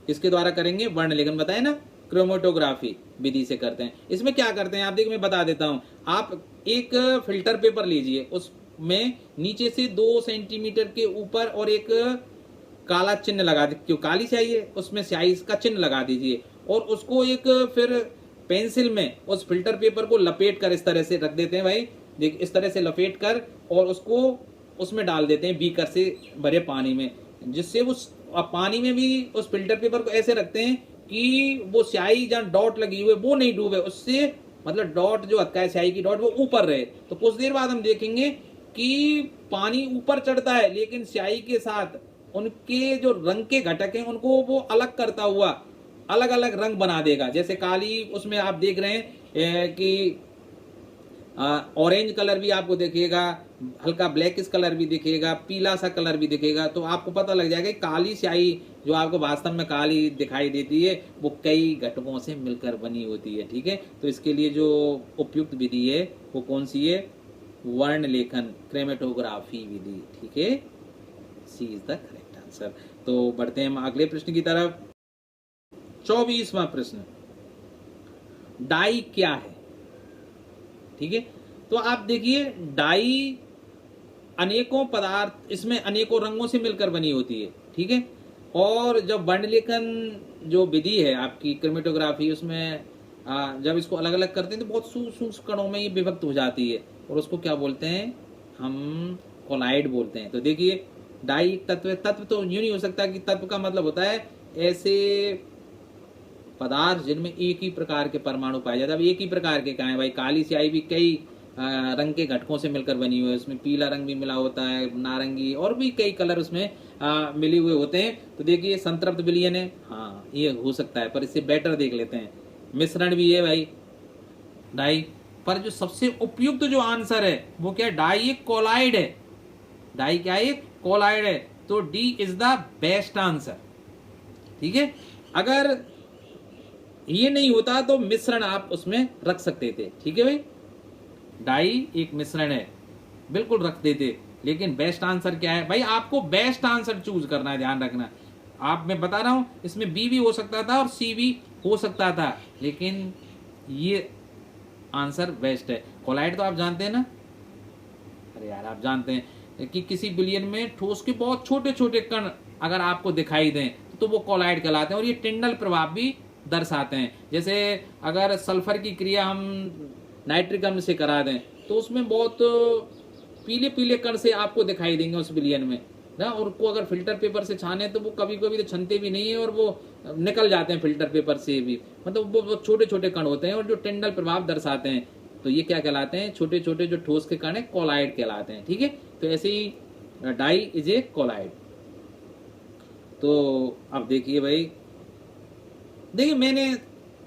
[SPEAKER 1] किसके द्वारा करेंगे, वर्ण लेखन बताए ना, क्रोमेटोग्राफी विधि से करते हैं। इसमें क्या करते हैं आप देखिए, मैं बता देता हूं। आप एक फिल्टर पेपर लीजिए, उसमें नीचे से 2 सेंटीमीटर के ऊपर और एक काला चिन्ह लगा दीजिए, क्यों काली स्याही है उसमें स्याही का चिन्ह लगा दीजिए, और उसको एक फिर पेंसिल में उस फिल्टर पेपर को लपेट कर इस तरह से रख देते हैं भाई, देख इस तरह से लपेट कर, और उसको उसमें डाल देते हैं बीकर से भरे पानी में, जिससे उस पानी में भी उस फिल्टर पेपर को ऐसे रखते हैं कि वो स्याही जहाँ डॉट लगी हुई है वो नहीं डूबे, उससे मतलब डॉट जो हक्का है स्याही की डॉट वो ऊपर रहे। तो कुछ देर बाद हम देखेंगे कि पानी ऊपर चढ़ता है, लेकिन स्याही के साथ उनके जो रंग के घटक हैं उनको वो अलग करता हुआ अलग अलग रंग बना देगा। जैसे काली उसमें आप देख रहे हैं कि ऑरेंज कलर भी आपको दिखेगा, हल्का ब्लैकिश कलर भी दिखेगा, पीला सा कलर भी दिखेगा। तो आपको पता लग जाएगा कि काली स्याही जो आपको वास्तव में काली दिखाई देती है वो कई घटकों से मिलकर बनी होती है। ठीक है, तो इसके लिए जो उपयुक्त विधि है वो कौन सी है, वर्ण लेखन, क्रोमेटोग्राफी विधि। ठीक है, सी इज द करेक्ट आंसर। तो बढ़ते हैं हम अगले प्रश्न की तरफ। 24वां प्रश्न, डाई क्या है। ठीक है, तो आप देखिए डाई अनेकों पदार्थ, इसमें अनेकों रंगों से मिलकर बनी होती है। ठीक है, और जब वर्ण लेखन जो विधि है आपकी क्रोमेटोग्राफी, उसमें जब इसको अलग अलग करते हैं तो बहुत सूक्ष्म कणों में ये विभक्त हो जाती है, और उसको क्या बोलते हैं हम, कोलाइड बोलते हैं। तो देखिए डाई तत्व, तत्व तो यूं नहीं हो सकता कि तत्व का मतलब होता है ऐसे पदार्थ जिनमें एक ही प्रकार के परमाणु पाए जाते हैं। अब एक ही प्रकार के कहाँ है भाई, काली स्याही भी कई रंग के घटकों से मिलकर बनी हुई है। उसमें पीला रंग भी मिला होता है, नारंगी और भी कई कलर उसमें मिले हुए होते हैं। तो देखिए संतृप्त विलयन है, हाँ ये हो सकता है, पर इससे बेटर देख लेते हैं। मिश्रण भी है भाई डाई, पर जो सबसे उपयुक्त जो आंसर है वो क्या है, डाई एक कोलाइड है। डाई क्या है, कोलाइड है। तो D is the best answer. ठीक है, अगर ये नहीं होता तो मिश्रण आप उसमें रख सकते थे। ठीक है भाई, डाई एक मिश्रण है, बिल्कुल रख देते, लेकिन बेस्ट आंसर क्या है भाई, आपको बेस्ट आंसर चूज करना है, ध्यान रखना। आप मैं बता रहा हूं इसमें बी भी हो सकता था और सी भी हो सकता था, लेकिन ये आंसर बेस्ट है। कोलाइड तो आप जानते हैं ना, अरे यार आप जानते हैं कि किसी बिलियन में ठोस के बहुत छोटे छोटे कण अगर आपको दिखाई दें तो वो कोलाइड कहलाते हैं, और ये टिंडल प्रभाव भी दर्शाते हैं। जैसे अगर सल्फर की क्रिया हम नाइट्रिक अम्ल से करा दें तो उसमें बहुत पीले पीले कण से आपको दिखाई देंगे उस बिलियन में ना, और उनको अगर फिल्टर पेपर से छाने तो वो कभी कभी तो छनते भी नहीं है और वो निकल जाते हैं फिल्टर पेपर से भी, मतलब वो छोटे छोटे कण होते हैं और जो टिंडल प्रभाव दर्शाते हैं। तो ये क्या कहलाते हैं, छोटे छोटे जो ठोस के कण है कोलाइड कहलाते हैं। ठीक है, तो ऐसे ही डाई इज ए कोलाइड। तो अब देखिए भाई, देखिए मैंने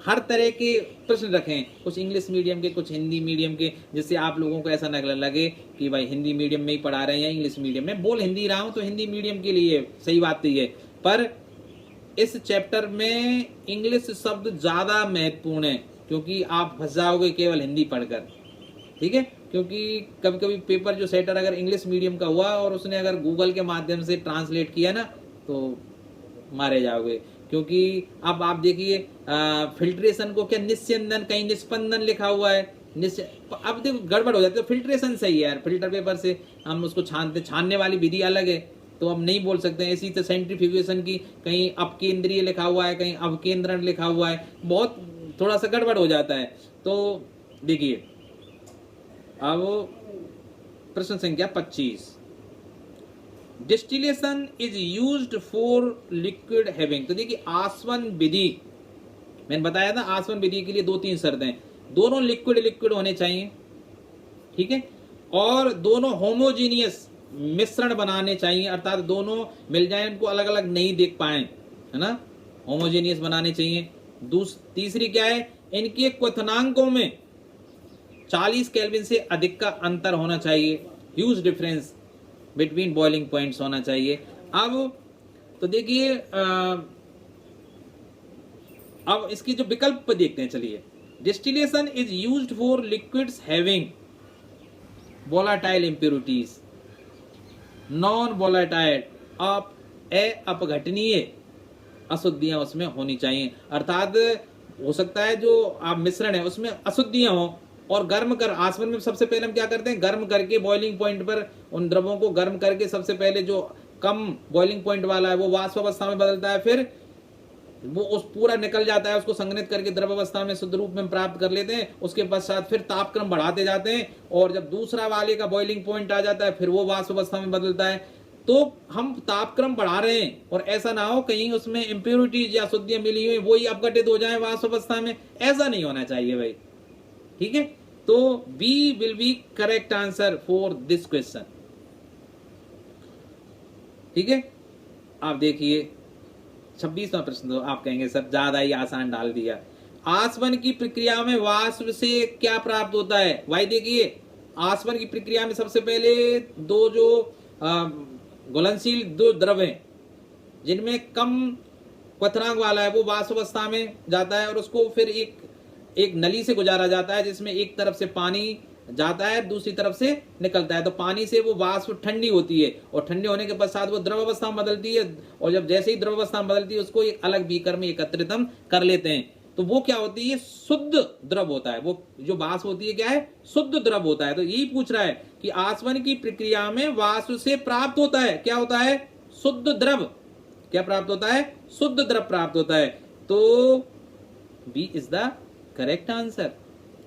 [SPEAKER 1] हर तरह के प्रश्न रखे हैं, कुछ इंग्लिश मीडियम के, कुछ हिंदी मीडियम के, जिससे आप लोगों को ऐसा न लगे कि भाई हिंदी मीडियम में ही पढ़ा रहे हैं या इंग्लिश मीडियम में। बोल हिंदी रहा हूं तो हिंदी मीडियम के लिए सही बात तो ये, पर इस चैप्टर में इंग्लिश शब्द ज्यादा महत्वपूर्ण है, क्योंकि आप फंस जाओगे केवल हिंदी पढ़कर। ठीक है, क्योंकि कभी कभी पेपर जो सेटर अगर इंग्लिश मीडियम का हुआ और उसने अगर गूगल के माध्यम से ट्रांसलेट किया ना तो मारे जाओगे। क्योंकि अब आप देखिए फिल्ट्रेशन को क्या निस्यंदन, कहीं निस्पंदन लिखा हुआ है, अब देखो गड़बड़ हो जाती है। तो फिल्ट्रेशन सही है यार, फिल्टर पेपर से हम उसको छानते, छानने वाली विधि अलग है तो हम नहीं बोल सकते। ऐसी तो सेंट्रीफ्यूगेशन की कहीं अपकेंद्रीय लिखा हुआ है, कहीं अवकेंद्रण लिखा हुआ है, बहुत थोड़ा सा गड़बड़ हो जाता है। तो देखिए अब प्रश्न संख्या 25, distillation is used for liquid having. तो देखिए आसवन विधि, मैंने बताया था आसवन विधि के लिए 2-3 शर्तें, दोनों लिक्विड लिक्विड होने चाहिए। ठीक है, और दोनों होमोजीनियस मिश्रण बनाने चाहिए, अर्थात दोनों मिल जाए, उनको अलग अलग नहीं देख पाए, है ना, होमोजीनियस बनाने चाहिए। तीसरी क्या है, इनके क्वथनांकों में 40 केल्विन से अधिक का अंतर होना चाहिए, huge difference between boiling points होना चाहिए। अब तो देखिए अब इसकी जो विकल्प देखते हैं, चलिए। Distillation is used for liquids having volatile impurities, non volatile अपघटनीय अशुद्धियां उसमें होनी चाहिए, अर्थात हो सकता है जो आप मिश्रण है उसमें अशुद्धियां हो, और गर्म कर आसवन में सबसे पहले हम क्या करते हैं, गर्म करके बॉइलिंग पॉइंट पर उन द्रवों को गर्म करके सबसे पहले जो कम बॉइलिंग पॉइंट वाला है वो वाष्प अवस्था में बदलता है, फिर वो उस पूरा निकल जाता है, उसको संघनित करके द्रव अवस्था में शुद्ध रूप में प्राप्त कर लेते हैं। उसके पश्चात फिर तापक्रम बढ़ाते जाते हैं, और जब दूसरा वाले का बॉइलिंग पॉइंट आ जाता है फिर वो वाष्प अवस्था में बदलता है। तो हम तापक्रम बढ़ा रहे हैं, और ऐसा ना हो कहीं उसमें इंप्योरिटीज या अशुद्धियां मिली हुई वही अपघटित हो जाए वाष्प अवस्था में, ऐसा नहीं होना चाहिए भाई। ठीक है, तो B will be correct answer for this question. ठीक है, आप देखिए 26वां प्रश्न, तो आप कहेंगे सर ज्यादा ही आसान डाल दिया। आसवन की प्रक्रिया में वाष्प से क्या प्राप्त होता है भाई, देखिए आसवन की प्रक्रिया में सबसे पहले दो जो घुलनशील दो द्रव हैं जिनमें कम क्वथनांक वाला है वो वाष्प अवस्था में जाता है, और उसको फिर एक नली से गुजारा जाता है जिसमें एक तरफ से पानी जाता है दूसरी तरफ से निकलता है। तो पानी से वो वाष्प ठंडी होती है, और ठंडे होने के पश्चात वो द्रव अवस्था में बदलती है, और जब जैसे ही द्रव अवस्था में बदलती है उसको एक अलग बीकर में एकत्रित हम कर लेते हैं। तो वो क्या होती है, शुद्ध द्रव होता है, वो जो वाष्प होती है क्या है, शुद्ध द्रव होता है। तो यही पूछ रहा है कि आसवन की प्रक्रिया में वाष्प से प्राप्त होता है, क्या होता है, शुद्ध द्रव। क्या प्राप्त होता है, शुद्ध द्रव प्राप्त होता है। तो B is the correct answer.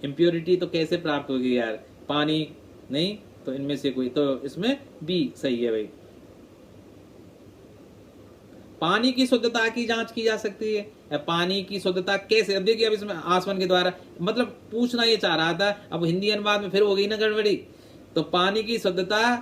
[SPEAKER 1] Impurity तो कैसे प्राप्त होगी यार, पानी नहीं तो इनमें से कोई, तो इसमें बी सही है भाई। पानी की शुद्धता की जांच की जा सकती है, पानी की शुद्धता कैसे, अब देखिए अब इसमें आसवन के द्वारा मतलब पूछना ये चाह रहा था, अब हिंदी अनुवाद में फिर हो गई ना गड़बड़ी। तो पानी की शुद्धता,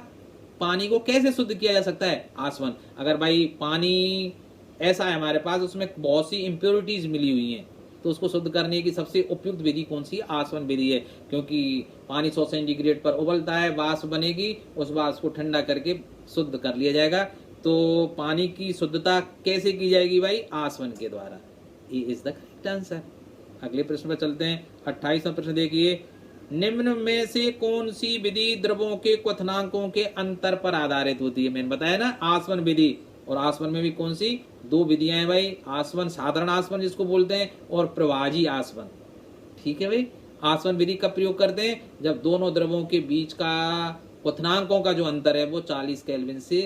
[SPEAKER 1] पानी को कैसे शुद्ध किया जा सकता है, आसवन। अगर भाई पानी ऐसा है हमारे पास, उसमें बहुत सी इम्प्योरिटीज मिली हुई हैं, तो उसको शुद्ध करने की सबसे उपयुक्त विधि कौन सी, आसवन विधि है। क्योंकि पानी 100 सेंटीग्रेड पर उबलता है, वाष्प बनेगी, उस वाष्प को ठंडा करके शुद्ध कर लिया जाएगा। तो पानी की शुद्धता कैसे की जाएगी भाई, आसवन के द्वारा। ये इज द करेक्ट आंसर। अगले प्रश्न पर चलते हैं। 28वां प्रश्न देखिए, निम्न में से कौन सी विधि द्रवों के क्वथनांकों के अंतर पर आधारित होती है। मैंने बताया ना आसवन विधि, और आसवन में भी कौन सी दो विधियां हैं भाई, आसवन साधारण आसवन जिसको बोलते हैं, और प्रवाजी आसवन। ठीक है भाई, आसवन विधि का प्रयोग करते हैं जब दोनों द्रवों के बीच का क्वथनांकों का जो अंतर है वो 40 केल्विन से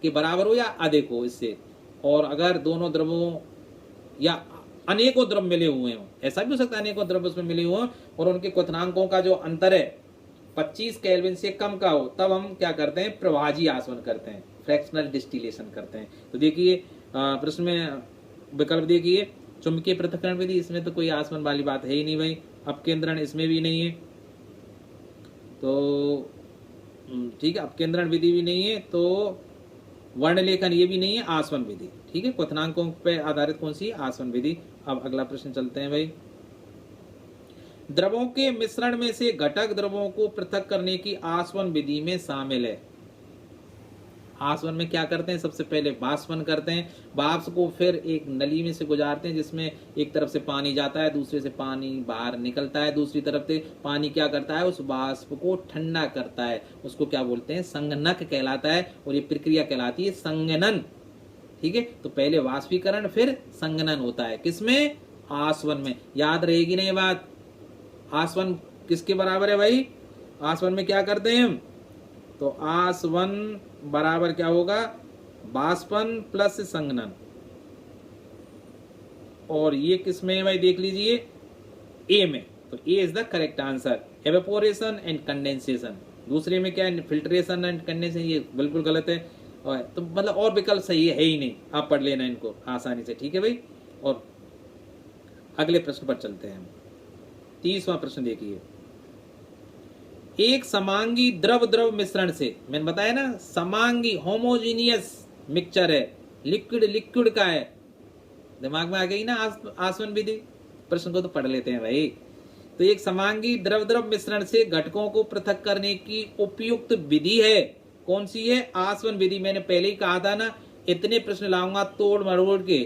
[SPEAKER 1] के बराबर हो या अधिक हो इससे, और अगर दोनों द्रवों या अनेकों द्रव मिले हुए हों, ऐसा भी हो सकता है अनेकों द्रव उसमें मिले हुए हों, और उनके क्वथनांकों का जो अंतर है 25 केल्विन से कम का हो, तब हम क्या करते हैं, प्रवाजी आसवन करते हैं, फ्रैक्शनल डिस्टिलेशन करते हैं। तो देखिए प्रश्न में विकल्प देखिए, चुंबकीय पृथक्करण विधि, इसमें तो कोई आसवन वाली बात है ही नहीं भाई। अपकेंद्रण इसमें भी नहीं है, तो ठीक है, अपकेंद्रण विधि भी नहीं है, तो वर्णलेखन ये भी नहीं है, आसवन विधि। ठीक है, क्वथनांकों पे आधारित कौन सी, आसवन विधि। अब अगला प्रश्न चलते हैं भाई। द्रवों के मिश्रण में से घटक द्रवों को पृथक करने की आसवन विधि में शामिल है। आसवन में क्या करते हैं, सबसे पहले वाष्पन करते हैं, वाष्प को फिर एक नली में से गुजारते हैं, जिसमें एक तरफ से पानी जाता है, दूसरे से पानी बाहर निकलता है, दूसरी तरफ से पानी क्या करता है, उस वाष्प को ठंडा करता है, उसको क्या बोलते हैं, संघनक कहलाता है, और ये प्रक्रिया कहलाती है संघनन। ठीक है, तो पहले वाष्पीकरण फिर संघनन होता है, किसमें, आसवन में। याद रहेगी नहीं बात, आसवन किसके बराबर है भाई, आसवन में क्या करते हैं हम, तो आसवन बराबर क्या होगा, वाष्पन प्लस संघनन। और ये किसमें है भाई, देख लीजिए ए में, तो A is the correct answer. Evaporation and condensation, दूसरे में क्या है, फिल्ट्रेशन एंड कंडेंसेशन, ये बिल्कुल गलत है। तो मतलब और विकल्प सही है ही नहीं, आप पढ़ लेना इनको आसानी से। ठीक है भाई, और अगले प्रश्न पर चलते हैं। 30वां प्रश्न देखिए, एक समांगी द्रव द्रव मिश्रण से, मैंने बताया ना समांगी होमोजीनियस मिक्सचर है, लिक्विड लिक्विड का है, दिमाग में आ गई ना आसवन विधि, प्रश्न को तो पढ़ लेते हैं भाई। तो एक समांगी द्रव द्रव मिश्रण से घटकों को पृथक करने की उपयुक्त विधि है, कौन सी है, आसवन विधि। मैंने पहले ही कहा था ना, इतने प्रश्न लाऊंगा तोड़ मरोड़ के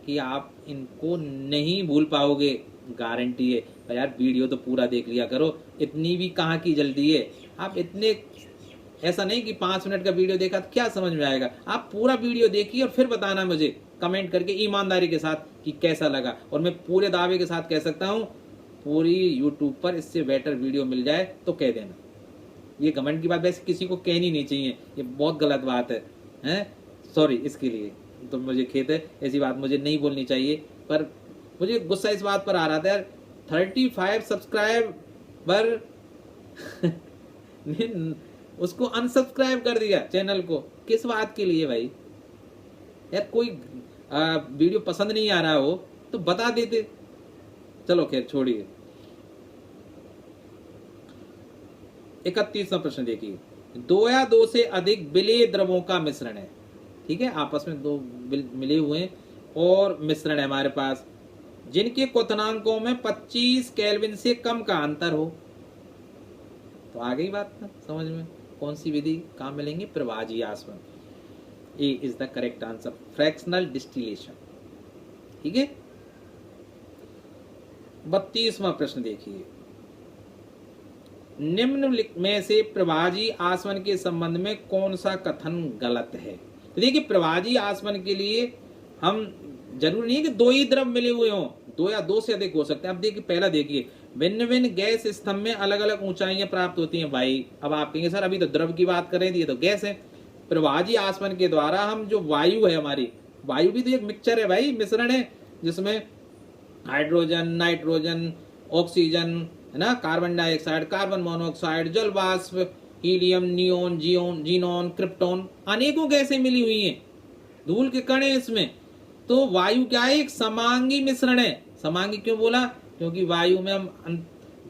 [SPEAKER 1] कि आप इनको नहीं भूल पाओगे, गारंटी है। यार वीडियो तो पूरा देख लिया करो, इतनी भी कहाँ की जल्दी है। आप इतने, ऐसा नहीं कि 5 मिनट का वीडियो देखा तो क्या समझ में आएगा, आप पूरा वीडियो देखिए और फिर बताना मुझे कमेंट करके ईमानदारी के साथ कि कैसा लगा। और मैं पूरे दावे के साथ कह सकता हूँ, पूरी यूट्यूब पर इससे बेटर वीडियो मिल जाए तो कह देना। ये घमंड की बात वैसे किसी को कहनी नहीं चाहिए, ये बहुत गलत बात है, सॉरी इसके लिए, तो मुझे खेद है, ऐसी बात मुझे नहीं बोलनी चाहिए। पर मुझे गुस्सा इस बात पर आ रहा था यार, 35 सब्सक्राइबर उसको अनसब्सक्राइब कर दिया चैनल को, किस बात के लिए भाई। यार कोई वीडियो पसंद नहीं आ रहा हो तो बता देते, चलो खैर छोड़िए। 31वां प्रश्न देखिए, 2 या 2 से अधिक विलेय द्रवों का मिश्रण है। ठीक है, आपस में 2 मिले हुए हैं और मिश्रण है हमारे पास, जिनके क्वथनांकों में 25 केल्विन से कम का अंतर हो। तो आ गई बात ना समझ में, कौन सी विधि कहाँ मिलेंगे, प्रवाजी आसवन। A is the correct answer, fractional distillation. ठीक है, 32वां प्रश्न देखिए, निम्न में से प्रवाजी आसवन के संबंध में कौन सा कथन गलत है। तो देखिए, प्रवाजी आसवन के लिए हम जरूरी नहीं है कि 2 ही द्रव मिले हुए हों, 2 या 2 से अधिक हो सकते हैं। अब देखिए, पहला देखिए, भिन्न भिन्न गैस स्तंभ में अलग अलग ऊंचाइयां प्राप्त होती हैं भाई। अब आप कहेंगे सर अभी तो द्रव की बात कर रहे थे, ये तो गैस है। प्रवाजी आसवन के द्वारा हम जो वायु है हमारी, वायु भी तो एक मिक्सचर है भाई, मिश्रण है, जिसमें हाइड्रोजन, नाइट्रोजन, ऑक्सीजन, है ना, कार्बन डाइऑक्साइड, कार्बन मोनोऑक्साइड, जल वाष्प, हीलियम, नियोन, जियोन, जीनोन, क्रिप्टोन, अनेकों गैसें मिली हुई हैं, धूल के कण हैं इसमें। तो वायु क्या है, एक समांगी मिश्रण है। समांगी क्यों बोला, क्योंकि वायु में हम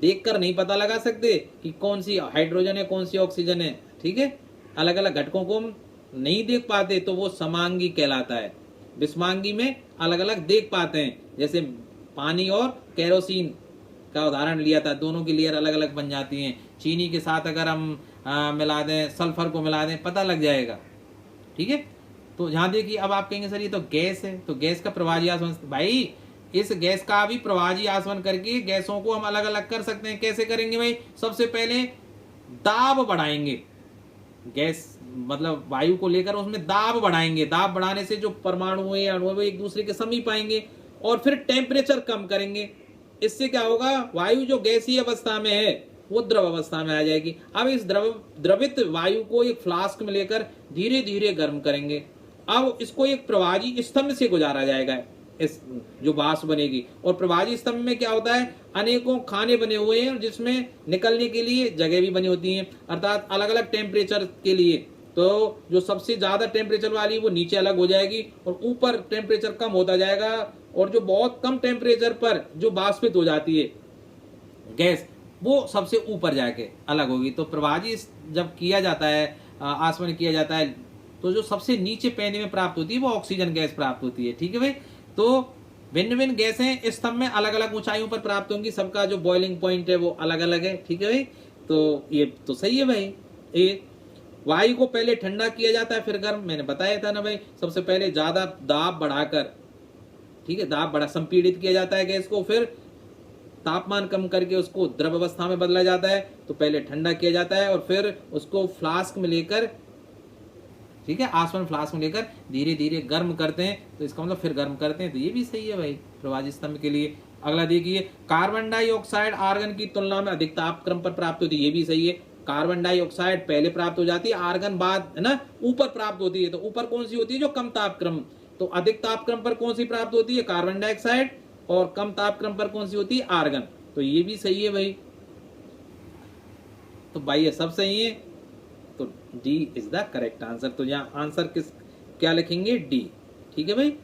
[SPEAKER 1] देखकर नहीं पता लगा सकते कि कौन सी हाइड्रोजन है कौन सी ऑक्सीजन है, ठीक है, अलग अलग घटकों को हम नहीं देख पाते, तो वो समांगी कहलाता है। विषमांगी में अलग अलग देख पाते हैं, जैसे पानी और केरोसिन का उदाहरण लिया था, दोनों की लेयर अलग अलग बन जाती हैं। चीनी के साथ अगर हम मिला दें, सल्फर को मिला दें, पता लग जाएगा, ठीक है। तो यहाँ देखिए, अब आप कहेंगे सर ये तो गैस है, तो गैस का प्रवाही आसवन, भाई इस गैस का भी प्रवाही आसवन करके गैसों को हम अलग अलग कर सकते हैं। कैसे करेंगे भाई, सबसे पहले दाब बढ़ाएंगे, गैस मतलब वायु को लेकर उसमें दाब बढ़ाएंगे, दाब बढ़ाने से जो परमाणु है अणु है एक दूसरे के समीप आएंगे, और फिर टेम्परेचर कम करेंगे। इससे क्या होगा, वायु जो गैसीय अवस्था में है वो द्रव अवस्था में आ जाएगी। अब इस द्रवित वायु को एक फ्लास्क में लेकर धीरे धीरे गर्म करेंगे। अब इसको एक प्रवाही स्तंभ से गुजारा जाएगा, इस जो वाष्प बनेगी। और प्रवाही स्तंभ में क्या होता है, अनेकों खाने बने हुए हैं जिसमें निकलने के लिए जगह भी बनी होती है, अर्थात अलग अलग टेम्परेचर के लिए। तो जो सबसे ज्यादा टेम्परेचर वाली वो नीचे अलग हो जाएगी और ऊपर टेम्परेचर कम होता जाएगा, और जो बहुत कम टेम्परेचर पर जो वाष्पित हो जाती है गैस वो सबसे ऊपर जाके अलग होगी। तो प्रवाही जब किया जाता है, आसवन किया जाता है, तो जो सबसे नीचे पैने में प्राप्त होती है वो ऑक्सीजन गैस प्राप्त होती है, ठीक है भाई। तो भिन्न भिन्न गैसें इस स्तंभ में अलग अलग ऊंचाइयों पर प्राप्त होंगी, सबका जो बॉइलिंग पॉइंट है वो अलग अलग है, ठीक है भाई। तो ये तो सही है भाई। ये वायु को पहले ठंडा किया जाता है फिर गर्म, मैंने बताया था ना भाई। सबसे पहले ज्यादा दाब बढ़ाकर, ठीक है, दाब बढ़ा संपीड़ित किया जाता है गैस को, फिर तापमान कम करके उसको द्रव अवस्था में बदला जाता है। तो पहले ठंडा किया जाता है और फिर उसको फ्लास्क में लेकर, ठीक है, आसवन फ्लास्क में लेकर धीरे धीरे गर्म करते हैं। तो इसका मतलब फिर गर्म करते हैं, तो ये भी सही है भाई प्रवाही स्तंभ के लिए। अगला देखिए, कार्बन डाइऑक्साइड आर्गन की तुलना में अधिक तापक्रम पर प्राप्त होती है, ये भी सही है। कार्बन डाइऑक्साइड पहले प्राप्त हो जाती है, आर्गन बाद, है ना, ऊपर प्राप्त होती है। तो ऊपर कौन सी होती है, जो कम तापक्रम, तो अधिक तापक्रम पर कौन सी प्राप्त होती है, कार्बन डाइऑक्साइड, और कम तापक्रम पर कौन सी होती है, आर्गन। तो ये भी सही है भाई। तो भाई ये सब सही है, तो D is the correct answer. तो यहाँ आंसर क्या लिखेंगे, डी, ठीक है भाई।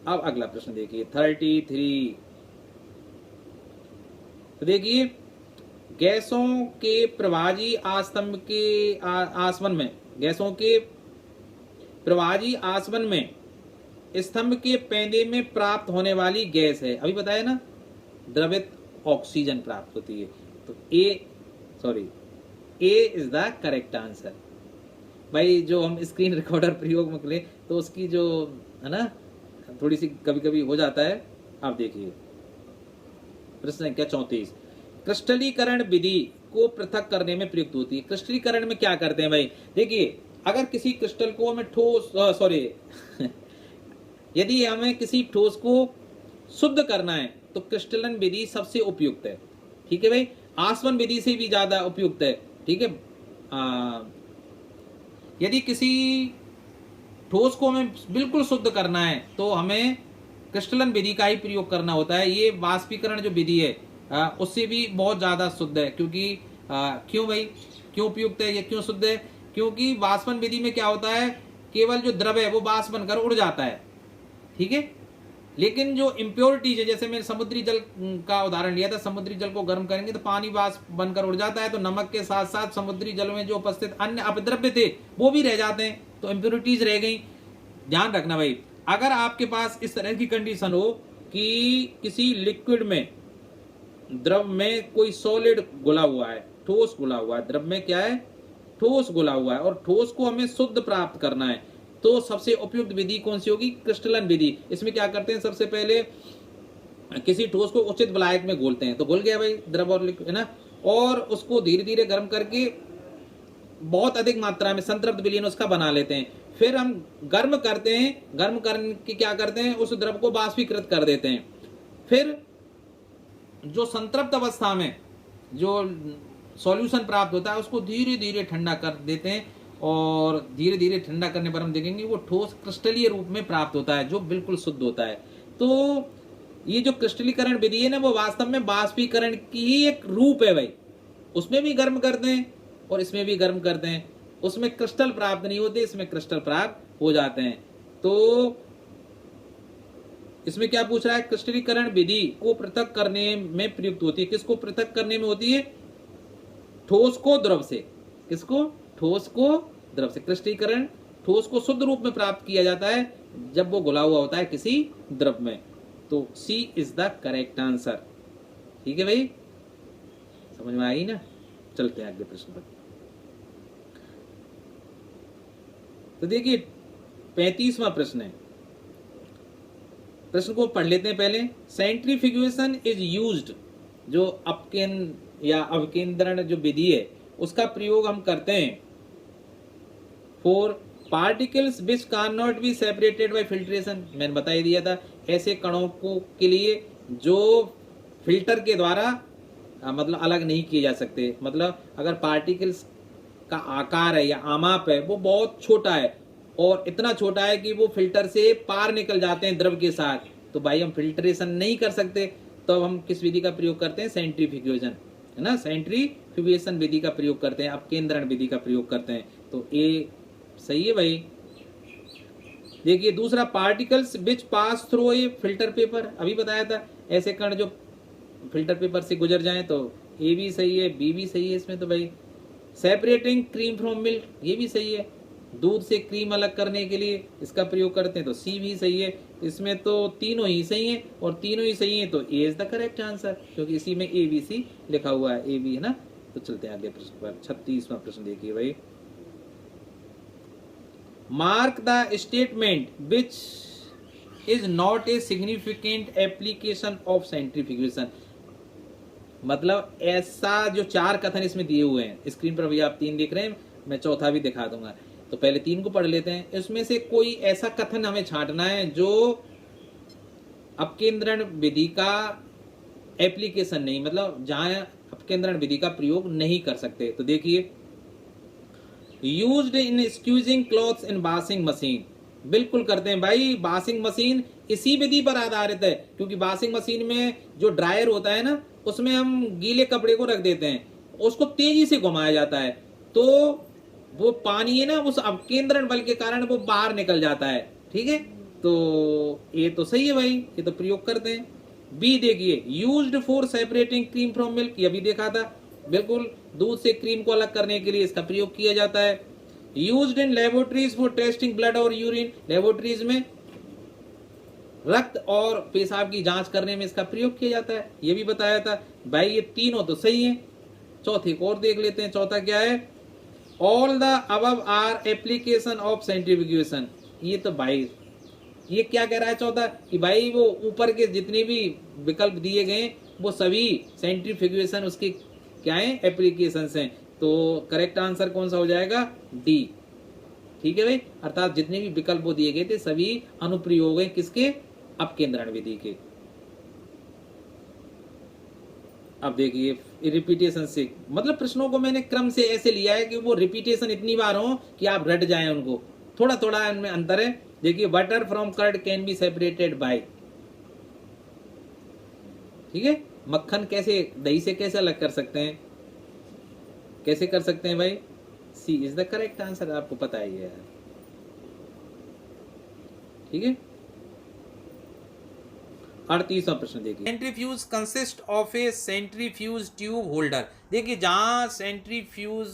[SPEAKER 1] अब अगला प्रश्न देखिए 33। तो देखिए, गैसों के प्रवाही आसवन के आसवन में, गैसों के प्रवाही आसवन में स्तंभ के पैदे में प्राप्त होने वाली गैस है, अभी बताया ना, द्रवित ऑक्सीजन प्राप्त होती है। तो A is the correct answer. भाई जो हम स्क्रीन रिकॉर्डर प्रयोग में करें तो उसकी जो है ना थोड़ी सी कभी कभी हो जाता है। आप देखिए प्रश्न संख्या 34, क्रिस्टलीकरण विधि को पृथक करने में प्रयुक्त होती है। क्रिस्टलीकरण में क्या करते हैं भाई, देखिए, अगर किसी क्रिस्टल को हमें यदि हमें किसी ठोस को शुद्ध करना है तो क्रिस्टलन विधि सबसे उपयुक्त है, ठीक है भाई। आसवन विधि से भी ज्यादा उपयुक्त है, ठीक है। यदि किसी ठोस को हमें बिल्कुल शुद्ध करना है तो हमें क्रिस्टलन विधि का ही प्रयोग करना होता है। ये वाष्पीकरण जो विधि है उससे भी बहुत ज्यादा शुद्ध है, क्योंकि क्यों भाई, क्यों उपयुक्त है, ये क्यों शुद्ध है, क्योंकि वाष्पन विधि में क्या होता है, केवल जो द्रव है वो वाष्प बनकर उड़ जाता है, ठीक है। लेकिन जो इम्प्योरिटीज है, जैसे मैंने समुद्री जल का उदाहरण लिया था, समुद्री जल को गर्म करेंगे तो पानी वाष्प बनकर उड़ जाता है, तो नमक के साथ साथ समुद्री जल में जो उपस्थित अन्य अपद्रव्य थे वो भी रह जाते हैं, तो इम्प्योरिटीज रह गई। ध्यान रखना भाई, अगर आपके पास इस तरह की कंडीशन हो कि किसी लिक्विड में, द्रव में कोई सॉलिड घुला हुआ है, ठोस घुला हुआ है, द्रव में क्या है, ठोस घुला हुआ है, और ठोस को हमें शुद्ध प्राप्त करना है, तो सबसे उपयुक्त विधि कौन सी होगी, क्रिस्टलन विधि। इसमें क्या करते हैं, सबसे पहले किसी ठोस को उचित विलायक में घोलते हैं, तो घुल गया भाई द्रव और लिक्विड, है ना, और उसको धीरे धीरे गर्म करके बहुत अधिक मात्रा में संतृप्त विलयन उसका बना लेते हैं। फिर हम गर्म करते हैं, गर्म करके क्या करते हैं, उस द्रव को वाष्पीकृत कर देते हैं। फिर जो संतृप्त अवस्था में जो सॉल्यूशन प्राप्त होता है उसको धीरे धीरे ठंडा कर देते हैं, और धीरे धीरे ठंडा करने पर हम देखेंगे वो ठोस क्रिस्टलीय रूप में प्राप्त होता है, जो बिल्कुल शुद्ध होता है। तो ये जो क्रिस्टलीकरण विधि है ना, वो वास्तव में वाष्पीकरण की ही एक रूप है भाई। उसमें भी गर्म करते हैं और इसमें भी गर्म करते हैं, उसमें क्रिस्टल प्राप्त नहीं होते, इसमें क्रिस्टल प्राप्त हो जाते हैं। तो इसमें क्या पूछ रहा है, क्रिस्टलीकरण विधि को पृथक करने में प्रयुक्त होती है। किसको पृथक करने में होती है? ठोस को द्रव से। किसको? ठोस को द्रव से। क्रिस्टलीकरण ठोस को शुद्ध रूप में प्राप्त किया जाता है जब वो घुला हुआ होता है किसी द्रव में। तो C is the correct answer. ठीक है भाई, समझ में आई ना? चलते हैं अगले प्रश्न पर। तो देखिए 35वां प्रश्न है। प्रश्न को पढ़ लेते हैं पहले। सेंट्रीफ्यूगेशन इज यूज्ड, जो अपकेंद्रण या अवकेंद्रण जो विधि है उसका प्रयोग हम करते हैं for particles which can not be separated bye filtration. मैंने बता ही दिया था, ऐसे कणों को के लिए जो फिल्टर के द्वारा मतलब अलग नहीं किए जा सकते। मतलब अगर पार्टिकल्स का आकार है या आमाप है वो बहुत छोटा है और इतना छोटा है कि वो फिल्टर से पार निकल जाते हैं द्रव के साथ, तो भाई हम फिल्ट्रेशन नहीं कर सकते। तो अब हम किस विधि का प्रयोग करते हैं? सेंट्रीफ्यूगेशन, है ना? सेंट्रीफ्यूगेशन विधि का प्रयोग करते हैं, अपकेंद्रण विधि का प्रयोग करते हैं। तो ए सही है भाई। देखिए दूसरा, particles which pass through a filter paper, अभी बताया था ऐसे कण जो फिल्टर पेपर से गुजर जाएं, तो ए भी सही है, बी भी सही है इसमें। तो भाई सेपरेटिंग क्रीम फ्रॉम मिल्क, ये भी सही है। दूध से क्रीम अलग करने के लिए इसका प्रयोग करते हैं, तो सी भी सही है। इसमें तो तीनों ही सही हैं, और तीनों ही सही हैं तो A is the correct answer, क्योंकि इसी में ए बी सी लिखा हुआ है, ए बी, है ना? तो चलते हैं अगले प्रश्न पर। 36वां प्रश्न देखिए भाई। Mark the statement which is not a significant application of centrifugation. मतलब ऐसा जो 4 कथन इसमें दिए हुए हैं, स्क्रीन पर भी आप 3 देख रहे हैं, मैं चौथा भी दिखा दूंगा। तो पहले 3 को पढ़ लेते हैं। इसमें से कोई ऐसा कथन हमें छांटना है जो अपकेंद्रण विधि का एप्लीकेशन नहीं, मतलब जहां अपकेंद्रण विधि का प्रयोग नहीं कर सकते। तो देखिए, used in squeezing clothes in washing machine, बिल्कुल करते हैं भाई। वॉशिंग मशीन इसी विधि पर आधारित है, क्योंकि वॉशिंग मशीन में जो ड्रायर होता है ना, उसमें हम गीले कपड़े को रख देते हैं, उसको तेजी से घुमाया जाता है, तो वो पानी है ना उस अपकेंद्रण बल के कारण वो बाहर निकल जाता है। ठीक है, तो ये तो सही है भाई, ये तो प्रयोग करते हैं। बी देखिए, used for separating cream from milk, ये भी देखा था, बिल्कुल दूध से क्रीम को अलग करने के लिए इसका प्रयोग किया जाता है। Used in laboratories for testing blood और यूरिन, लेबोरेटरीज में रक्त और पेशाब की जांच करने में इसका प्रयोग किया जाता है, ये भी बताया था भाई। ये तीनों तो सही है। चौथे को और देख लेते हैं, चौथा क्या है? All the above are application of centrifugation. ये तो भाई ये क्या कह रहा है चौथा, कि भाई वो ऊपर के जितने भी विकल्प दिए गए वो सभी सेंट्रीफ्यूगेशन उसके क्या है? एप्लीकेशन हैं। तो करेक्ट आंसर कौन सा हो जाएगा? डी। ठीक है भाई, अर्थात जितने भी विकल्प वो दिए गए थे सभी अनुप्रयोग हैं किसके? अपकेंद्रण विधि के। अब देखिए रिपीटेशन से, मतलब प्रश्नों को मैंने क्रम से ऐसे लिया है कि वो रिपीटेशन इतनी बार हो कि आप रट जाएं उनको, थोड़ा थोड़ा इनमें अंतर है। देखिए, butter from curd can be separated by, ठीक है, मक्खन कैसे दही से कैसे अलग कर सकते हैं? कैसे कर सकते हैं भाई? सी इज द करेक्ट आंसर, आपको पता ही है। ठीक है, 38वां प्रश्न देखिए। Centrifuge consist of A centrifuge tube holder. देखिए, जहां सेंट्रीफ्यूज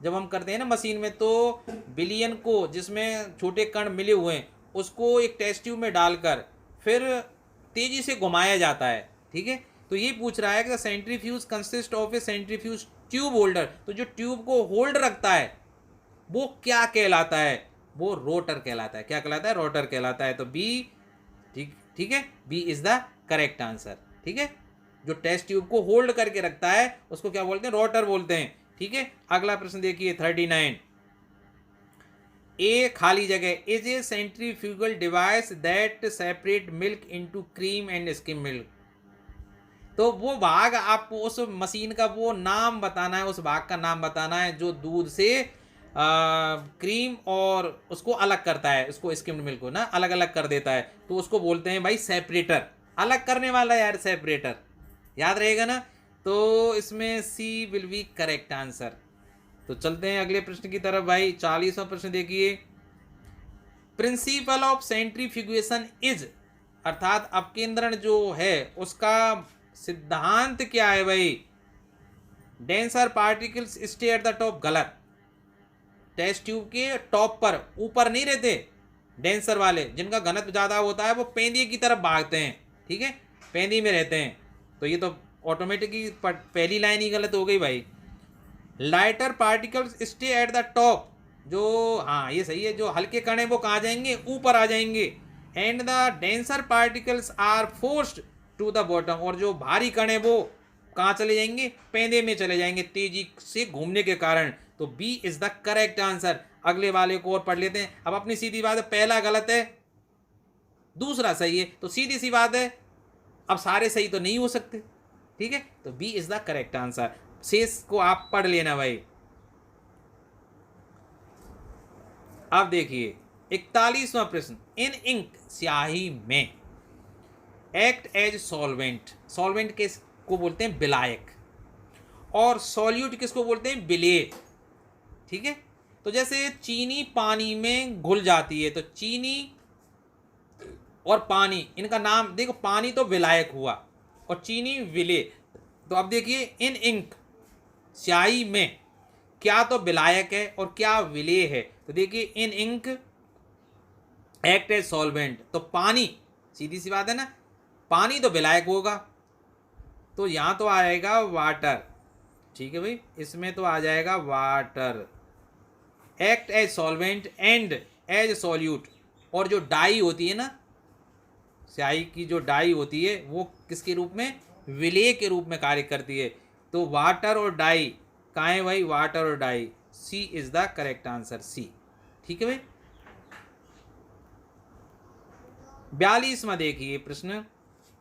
[SPEAKER 1] जब हम करते हैं ना मशीन में, तो विलियन को, जिसमें छोटे कण मिले हुए हैं, उसको एक टेस्ट ट्यूब में डालकर फिर तेजी से घुमाया जाता है। ठीक है, तो ये पूछ रहा है कि centrifuge consist of A centrifuge tube holder, तो जो ट्यूब को होल्ड रखता है वो क्या कहलाता है? वो रोटर कहलाता है। क्या कहलाता है? रोटर कहलाता है। तो बी, ठीक है, B is the correct answer. ठीक है, जो टेस्ट ट्यूब को होल्ड करके रखता है उसको क्या बोलते हैं? रोटर बोलते हैं। ठीक है, अगला प्रश्न देखिए 39। ए खाली जगह, is a centrifugal device that separate milk into cream and skim milk. तो वो भाग आपको उस मशीन का वो नाम बताना है, उस भाग का नाम बताना है जो दूध से क्रीम और उसको अलग करता है, उसको स्किम्ड मिल्क को ना अलग अलग कर देता है, तो उसको बोलते हैं भाई सेपरेटर, अलग करने वाला यार, सेपरेटर, याद रहेगा ना? तो इसमें सी विल बी करेक्ट आंसर। तो चलते हैं अगले प्रश्न की तरफ भाई। 40वां प्रश्न देखिए। प्रिंसिपल ऑफ सेंट्रीफ्यूगेशन इज, अर्थात अपकेंद्रण जो है उसका सिद्धांत क्या है भाई, denser particles stay at the top, गलत। टेस्ट ट्यूब के टॉप पर, ऊपर नहीं रहते डेंसर वाले, जिनका घनत्व ज़्यादा होता है वो पेंदी की तरफ भागते हैं, ठीक है, पेंदी में रहते हैं। तो ये तो ऑटोमेटिकली पहली लाइन ही गलत हो गई भाई। Lighter particles stay at the top, जो हाँ ये सही है, जो हल्के कण हैं वो कहाँ जाएंगे, ऊपर आ जाएंगे। And the denser particles are forced to the bottom, और जो भारी कण है वो कहाँ चले जाएंगे, पेंदे में चले जाएंगे तेजी से घूमने के कारण। तो B is the correct answer. अगले वाले को और पढ़ लेते हैं। अब अपनी सीधी बात है, पहला गलत है दूसरा सही है, तो सीधी सी बात है अब सारे सही तो नहीं हो सकते, ठीक है, तो B is the correct answer. शेष को आप पढ़ लेना भाई। अब देखिए 41वां प्रश्न, इन इंक, स्याही में, एक्ट एज सॉल्वेंट, सॉल्वेंट किसको बोलते हैं, विलायक, और सॉल्यूट किसको बोलते हैं, विलेय, ठीक है। तो जैसे चीनी पानी में घुल जाती है, तो चीनी और पानी, इनका नाम देखो, पानी तो विलायक हुआ और चीनी विलेय। तो अब देखिए इन इंक, स्याही में, क्या तो विलायक है और क्या विलेय है। तो देखिए इन इंक एक्ट एज सॉल्वेंट, तो पानी, सीधी सी बात है ना, पानी तो विलायक होगा, तो यहाँ तो आ जाएगा वाटर, ठीक है भाई, इसमें तो आ जाएगा water. Act as solvent and as solute, और जो डाई होती है ना, स्याही की जो डाई होती है वो किसके रूप में, विलेय के रूप में कार्य करती है। तो वाटर और डाई कहाँ है भाई, वाटर और dye, C is the correct answer, C, ठीक है भाई। 42वां देखिए प्रश्न,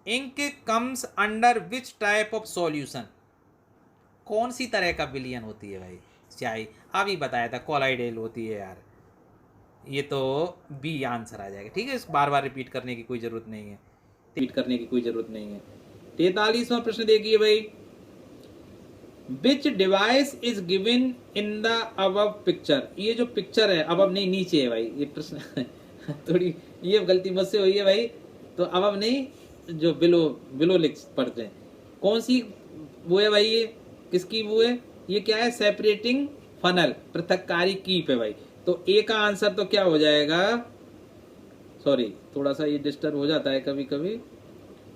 [SPEAKER 1] ink comes under which type of solution, कौन सी तरह का विलयन होती है भाई स्याही, अभी बताया था कोलाइडल होती है यार, ये तो बी आंसर आ जाएगा, ठीक है, इस बार बार रिपीट करने की कोई जरूरत नहीं है, 43वां प्रश्न देखिए भाई, विच device is given in the above picture, ये जो पिक्चर है, अबव नहीं नीचे है भाई ये प्रश्न थोड़ी ये गलती मुझसे हुई है भाई, तो अबव नहीं, जो बिलो बिलो लिख पढ़ते हैं, कौन सी वो है भाई, ये किसकी वो है, ये क्या है, सेपरेटिंग फनल, पृथककारी कीप है भाई। तो ए का आंसर तो क्या हो जाएगा, सॉरी थोड़ा सा ये डिस्टर्ब हो जाता है कभी कभी,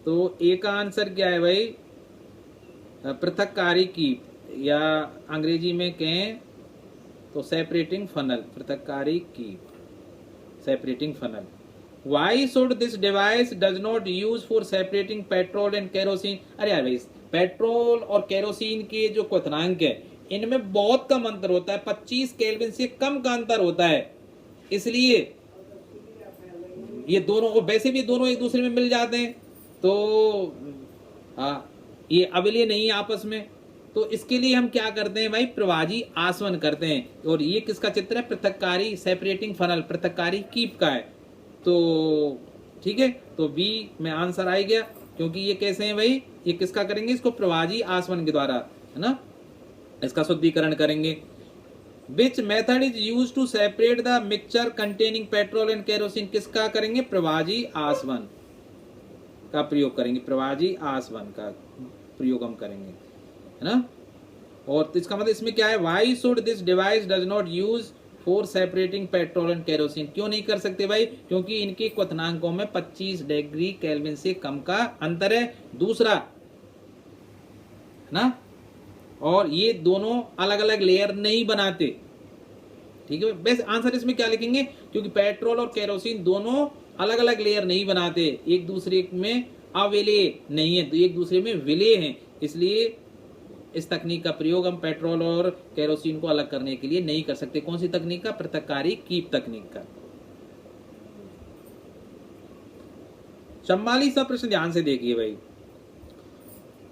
[SPEAKER 1] तो ए का आंसर क्या है भाई, पृथककारी कीप, या अंग्रेजी में कहें तो सेपरेटिंग फनल, पृथककारी कीप, separating funnel. Why should this device does not use for separating petrol and kerosene? अरे यार भाई, पेट्रोल और केरोसिन के जो क्वथनांक है इनमें बहुत कम अंतर होता है, 25 केल्विन से कम का अंतर होता है, इसलिए ये दोनों, और वैसे भी दोनों एक दूसरे में मिल जाते हैं, तो ये अविलय नहीं है आपस में, तो इसके लिए हम क्या करते हैं भाई, प्रवाजी आसवन करते हैं। और ये किसका चित्र है, पृथककारी, सेपरेटिंग फनल, पृथककारी कीप का है, तो ठीक है, तो बी में आंसर आ गया, क्योंकि ये कैसे हैं भाई, ये किसका करेंगे, इसको प्रवाजी आसवन के द्वारा, है ना, इसका शुद्धिकरण करेंगे। Which method is use to separate the mixture containing petrol and kerosene, किसका करेंगे, प्रवाजी आसवन का प्रयोग करेंगे, प्रवाजी आसवन का प्रयोग हम करेंगे, है ना। और इसका मतलब इसमें क्या है, why should this device does not use for separating petrol and kerosene, क्यों नहीं कर सकते भाई, क्योंकि इनके क्वथनांकों में 25 डिग्री केल्विन से कम का अंतर है, दूसरा, है ना, और ये दोनों अलग अलग लेयर नहीं बनाते, ठीक है। बस आंसर इसमें क्या लिखेंगे, क्योंकि पेट्रोल और केरोसिन दोनों अलग अलग लेयर नहीं बनाते, एक दूसरे में अविलेय नहीं है, तो एक दूसरे में विलेय हैं, इसलिए इस तकनीक का प्रयोग हम पेट्रोल और केरोसिन को अलग करने के लिए नहीं कर सकते। कौन सी तकनीक का, पृथककारी कीप तकनीक का। 44वां प्रश्न ध्यान से देखिए भाई,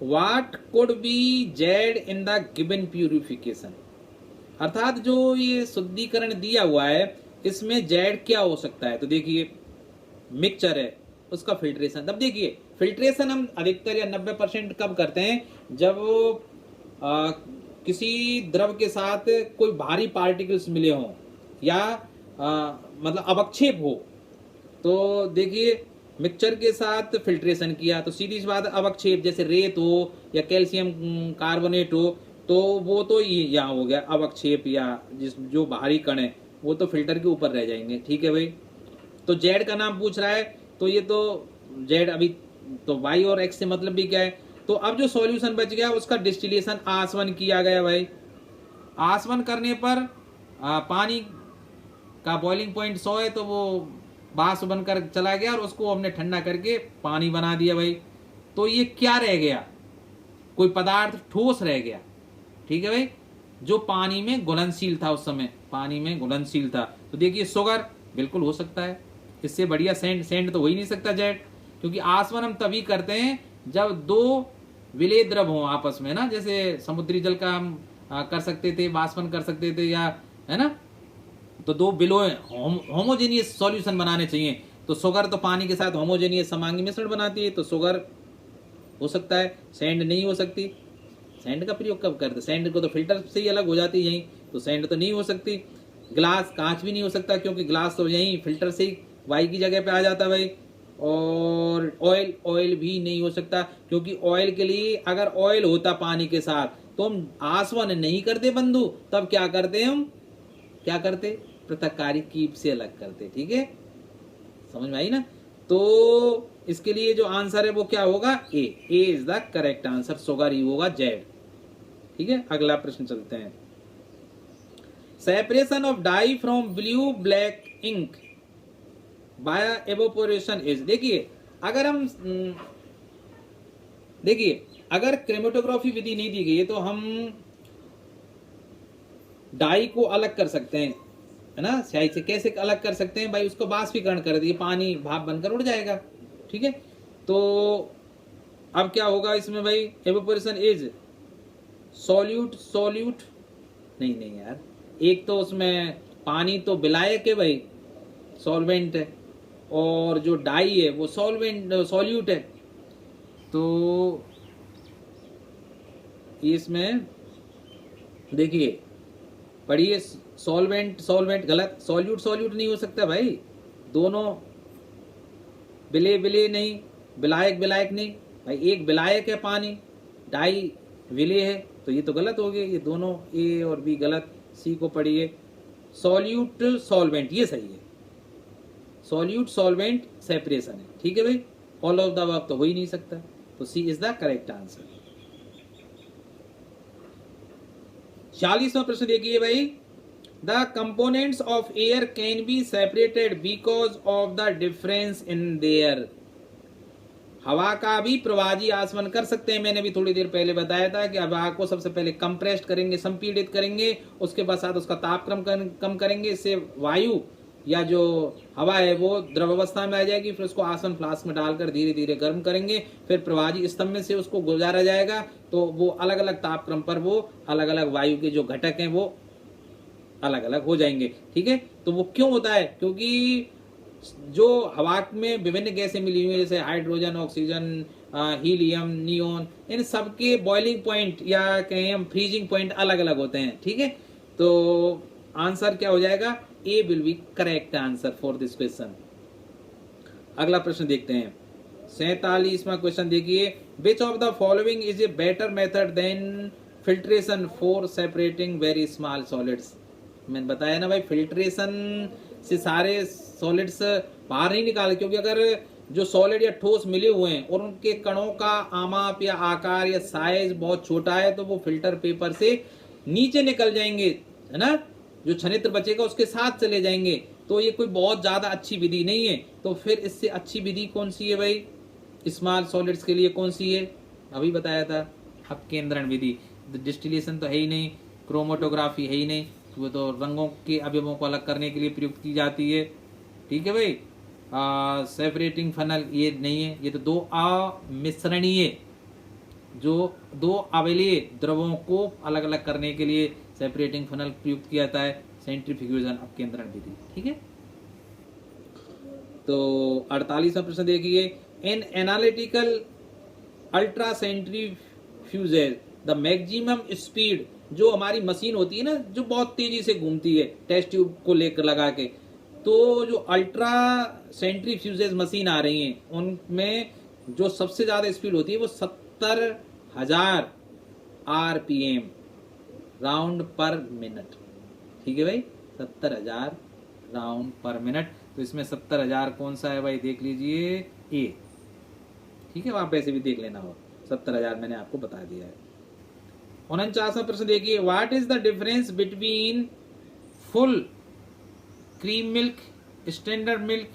[SPEAKER 1] what could be Z in the given purification, अर्थात जो ये शुद्धिकरण दिया हुआ है इसमें जेड क्या हो सकता है। तो देखिए मिक्सचर है, उसका फिल्ट्रेशन, तब देखिए फिल्ट्रेशन हम अधिकतर या 90% कब करते हैं, जब किसी द्रव के साथ कोई भारी पार्टिकल्स मिले हों या मतलब अवक्षेप हो। तो देखिए मिक्सचर के साथ फिल्ट्रेशन किया तो सीधी सी बात अवक्षेप, जैसे रेत हो या कैल्शियम कार्बोनेट हो तो वो तो यहाँ हो गया अवक्षेप, या जिस जो बाहरी कण है वो तो फिल्टर के ऊपर रह जाएंगे। ठीक है भाई। तो जेड का नाम पूछ रहा है, तो ये तो जेड अभी तो वाई और एक्स से मतलब भी क्या है। तो अब जो सॉल्यूशन बच गया उसका डिस्टिलेशन आसवन किया गया भाई। आसवन करने पर पानी का बॉइलिंग पॉइंट 100 है तो वो बाष्प बनकर चला गया और उसको हमने ठंडा करके पानी बना दिया भाई। तो ये क्या रह गया, कोई पदार्थ ठोस रह गया। ठीक है भाई, जो पानी में घुलनशील था, उस समय पानी में घुलनशील था। तो देखिए शुगर बिल्कुल हो सकता है, इससे बढ़िया सेंड तो हो ही नहीं सकता जेड, क्योंकि आसवन हम तभी करते हैं जब दो विलेय द्रव हो आपस में ना, जैसे समुद्री जल का हम कर सकते थे, बाष्पन कर सकते थे, या है ना, तो दो विलोय होमोजेनियस सॉल्यूशन बनाने चाहिए। तो शुगर तो पानी के साथ होमोजेनियस समांगी मिश्रण बनाती है, तो शुगर हो सकता है, सैंड नहीं हो सकती। सैंड का प्रयोग कब करते, सैंड को तो फिल्टर से ही अलग हो जाती है यहीं, तो सैंड तो नहीं हो सकती। ग्लास, कांच भी नहीं हो सकता, क्योंकि ग्लास तो यहीं फिल्टर से ही वाई की जगह पे आ जाता है भाई। और ऑयल भी नहीं हो सकता, क्योंकि ऑयल के लिए अगर ऑयल होता पानी के साथ तो हम आसवन नहीं करते बंधु, तब क्या करते हम, क्या करते, पृथक्कारी कीप से अलग करते। ठीक है, समझ में आई ना। तो इसके लिए जो आंसर है वो क्या होगा, A is the correct answer, sugar ही होगा, जेड। ठीक है, अगला प्रश्न चलते हैं। Separation of dye from blue black ink by evaporation is, देखिए अगर हम देखिए अगर क्रोमेटोग्राफी विधि नहीं दी गई है तो हम डाई को अलग कर सकते हैं, है ना, स्याही से। कैसे अलग कर सकते हैं भाई, उसको बाष्पीकरण कर दिए, पानी भाप बनकर उड़ जाएगा। ठीक है, तो अब क्या होगा इसमें भाई, एवोपोरेशन इज सॉल्यूट नहीं यार, एक तो उसमें पानी तो विलायक है भाई, सॉल्वेंट है, और जो डाई है वो सॉल्यूट है। तो इसमें देखिए पढ़िए, सॉल्वेंट गलत, सॉल्यूट नहीं हो सकता भाई, दोनों विलेय नहीं, विलायक नहीं भाई, एक विलायक है पानी, डाई विलेय है, तो ये तो गलत हो गए, ये दोनों ए और बी गलत। सी को पढ़िए, सॉल्यूट सॉल्वेंट, ये सही है, सॉल्यूट सॉल्वेंट सेपरेशन है। ठीक है भाई, ऑल ऑफ द अबव तो हो ही नहीं सकता, तो C is the correct answer. 40वां प्रश्न देखिए भाई, the components of air can be separated because of the difference in their. हवा का भी प्रवाजी आसवन कर सकते हैं, मैंने भी थोड़ी देर पहले बताया था कि हवा को सबसे पहले कंप्रेस्ड करेंगे, संपीड़ित करेंगे, उसके बाद साथ उसका तापक्रम कम करेंगे, इससे वायु या जो हवा है वो द्रव अवस्था में आ जाएगी, फिर उसको आसवन फ्लास्क में डालकर धीरे धीरे गर्म करेंगे, फिर प्रवाजी स्तंभ में से उसको गुजारा जाएगा, तो वो अलग अलग तापक्रम पर वो अलग अलग वायु के जो घटक हैं वो अलग अलग हो जाएंगे। ठीक है, तो वो क्यों होता है, क्योंकि जो हवा में विभिन्न गैसें मिली हुई है, जैसे हाइड्रोजन, ऑक्सीजन, हीलियम, नियोन, इन सबके बॉइलिंग पॉइंट या कहें हम फ्रीजिंग पॉइंट अलग अलग होते हैं। ठीक है, तो आंसर क्या हो जाएगा, A will be correct answer for this question. अगला प्रश्न देखते हैं, 47वां क्वेश्चन देखिए, which of the following is a better method than filtration for separating very small solids. मैंने बताया ना भाई, फिल्ट्रेशन से सारे सॉलिड्स बाहर नहीं निकाले, क्योंकि अगर जो सॉलिड या ठोस मिले हुए हैं और उनके कणों का आमाप या आकार या साइज बहुत छोटा है तो वो फिल्टर पेपर से नीचे निकल जाएंगे, है ना, जो छनित्र बचेगा उसके साथ चले जाएंगे। तो ये कोई बहुत ज्यादा अच्छी विधि नहीं है। तो फिर इससे अच्छी विधि कौन सी है भाई, स्मॉल सॉलिड्स के लिए कौन सी है, अभी बताया था, अपकेंद्रण विधि। डिस्टिलेशन तो है ही नहीं, क्रोमेटोग्राफी है ही नहीं, वो तो रंगों के अवयवों को अलग करने के लिए प्रयुक्त की जाती है। ठीक है भाई, सेपरेटिंग फनल ये नहीं है, ये तो दो अमिश्रणीय, जो दो अवयवीय द्रवों को अलग अलग करने के लिए सेपरेटिंग फनल प्रयुक्त किया जाता है, सेंट्रीफ्यूगेशन अपकेंद्रण विधि। ठीक है, तो 48वां प्रश्न देखिए, in analytical ultra centrifuges the maximum speed, जो हमारी मशीन होती है ना जो बहुत तेजी से घूमती है टेस्ट ट्यूब को लेकर लगा के, तो जो अल्ट्रा सेंट्रीफ्यूजेज मशीन आ रही हैं उनमें जो सबसे ज्यादा स्पीड होती है वो 70,000 RPM राउंड पर मिनट। ठीक है भाई, 70,000 राउंड पर मिनट। तो इसमें 70,000 कौन सा है भाई, देख लीजिए ए। ठीक है, वहां पैसे भी देख लेना हो। 70,000 मैंने आपको बता दिया है। 49वां प्रश्न देखिए, what is the difference between full cream milk, standard milk,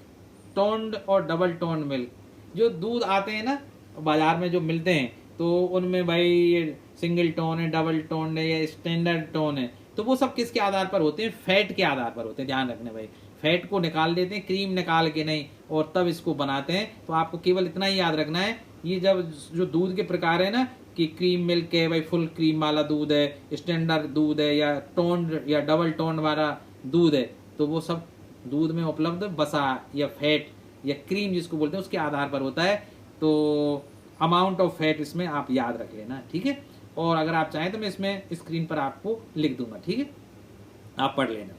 [SPEAKER 1] toned और डबल टोन्ड मिल्क। जो दूध आते हैं ना बाजार में जो मिलते हैं, तो उनमें भाई ये सिंगल टोन है, डबल टोन है या स्टैंडर्ड टोन है, तो वो सब किसके आधार पर होते हैं, फैट के आधार पर होते हैं। ध्यान रखना भाई, फैट को निकाल देते हैं, क्रीम निकाल के नहीं, और तब इसको बनाते हैं। तो आपको केवल इतना ही याद रखना है, ये जब जो दूध के प्रकार है ना कि क्रीम मिल्क है भाई, फुल क्रीम वाला दूध है, स्टैंडर्ड दूध है, या टोन या डबल टोन वाला दूध है, तो वो सब दूध में उपलब्ध वसा या फैट या क्रीम जिसको बोलते हैं उसके आधार पर होता है। तो अमाउंट ऑफ फैट इसमें आप याद रख लेना। ठीक है, और अगर आप चाहें तो मैं इसमें स्क्रीन पर आपको लिख दूंगा। ठीक है, आप पढ़ लेना।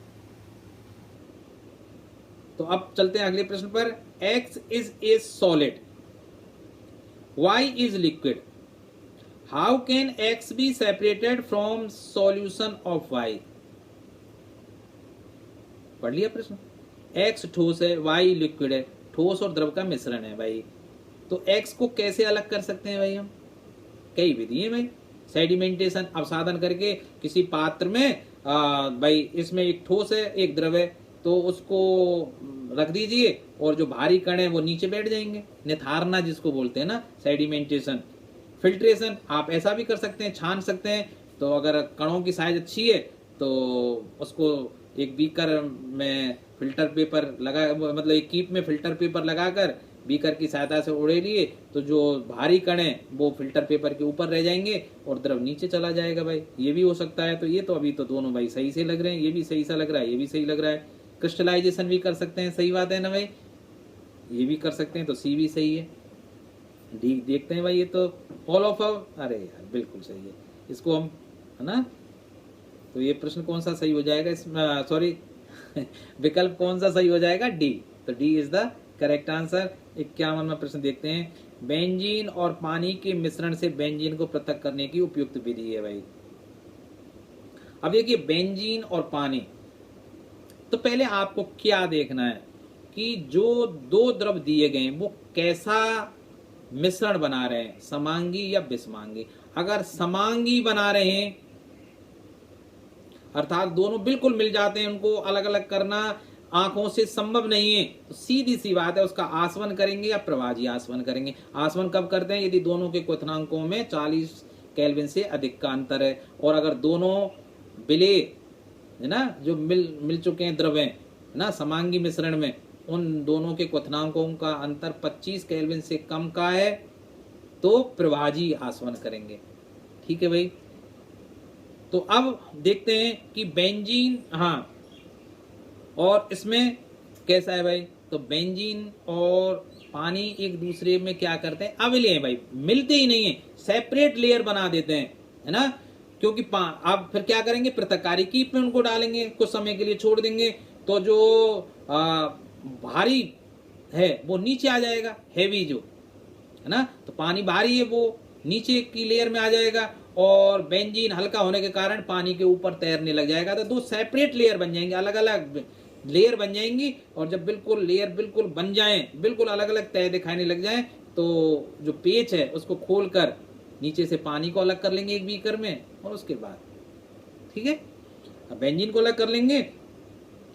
[SPEAKER 1] तो अब चलते हैं अगले प्रश्न पर। X is a solid, Y is liquid, how can X be separated from solution of Y। पढ़ लिया प्रश्न। X ठोस है, Y लिक्विड है, ठोस और द्रव का मिश्रण है भाई। तो X को कैसे अलग कर सकते हैं भाई हम, कई विधि है भाई। सेडिमेंटेशन, अपसाधन करके किसी पात्र में भाई इसमें एक ठोस है एक द्रव है, तो उसको रख दीजिए और जो भारी कण है वो नीचे बैठ जाएंगे, निथारना जिसको बोलते हैं ना, सेडिमेंटेशन। फिल्ट्रेशन आप ऐसा भी कर सकते हैं, छान सकते हैं। तो अगर कणों की साइज अच्छी है तो उसको एक बीकर में फिल्टर पेपर लगा, मतलब एक कीप में फिल्टर पेपर लगाकर बीकर की सहायता से उड़े लिए, तो जो भारी कण है वो फिल्टर पेपर के ऊपर रह जाएंगे और द्रव नीचे चला जाएगा भाई। ये भी हो सकता है। तो ये तो अभी तो दोनों भाई सही से लग रहे हैं, ये भी सही सा लग रहा है, ये भी सही लग रहा है। क्रिस्टलाइजेशन भी कर सकते हैं, सही बात है ना भाई, ये भी कर सकते हैं, तो सी भी सही है। डी देखते हैं भाई, ये तो ऑल ऑफ, अरे यार बिल्कुल सही है, इसको हम, है ना। तो ये प्रश्न कौन सा सही हो जाएगा, इसमें सॉरी विकल्प कौन सा सही हो जाएगा, डी। तो D is the correct answer. 51वां प्रश्न देखते हैं, बेंजीन और पानी के मिश्रण से बेंजीन को पृथक करने की उपयुक्त विधि है भाई। अब देखिए बेंजीन और पानी, तो पहले आपको क्या देखना है कि जो दो द्रव दिए गए वो कैसा मिश्रण बना रहे हैं, समांगी या विषमांगी। अगर समांगी बना रहे हैं अर्थात दोनों बिल्कुल मिल जाते हैं, उनको अलग अलग करना आंखों से संभव नहीं है, तो सीधी सी बात है उसका आसवन करेंगे या प्रभाजी आसवन करेंगे। आसवन कब करते हैं, यदि दोनों के क्वथनांकों में 40 केल्विन से अधिक का अंतर है, और अगर दोनों विलेय है ना जो मिल चुके हैं द्रव है ना समांगी मिश्रण में, उन दोनों के क्वथनांकों का अंतर 25 केल्विन से कम का है, तो प्रभाजी आसवन करेंगे। ठीक है भाई। तो अब देखते हैं कि बेंजीन, हाँ, और इसमें कैसा है भाई, तो बेंजीन और पानी एक दूसरे में क्या करते हैं, अविलेय भाई, मिलते ही नहीं है, सेपरेट लेयर बना देते हैं, है ना। क्योंकि अब फिर क्या करेंगे, पृथककारी कीप में उनको डालेंगे, कुछ समय के लिए छोड़ देंगे, तो जो भारी है वो नीचे आ जाएगा, हैवी जो है ना, तो पानी भारी है वो नीचे की लेयर में आ जाएगा, और बेंजीन हल्का होने के कारण पानी के ऊपर तैरने लग जाएगा। तो दो सेपरेट लेयर बन जाएंगे, अलग अलग लेयर बन जाएंगी, और जब बिल्कुल लेयर बिल्कुल बन जाए, बिल्कुल अलग अलग तय दिखाने लग जाए, तो जो पेच है उसको खोलकर नीचे से पानी को अलग कर लेंगे एक बीकर में, और उसके बाद ठीक है, अब बेंजीन को अलग कर लेंगे,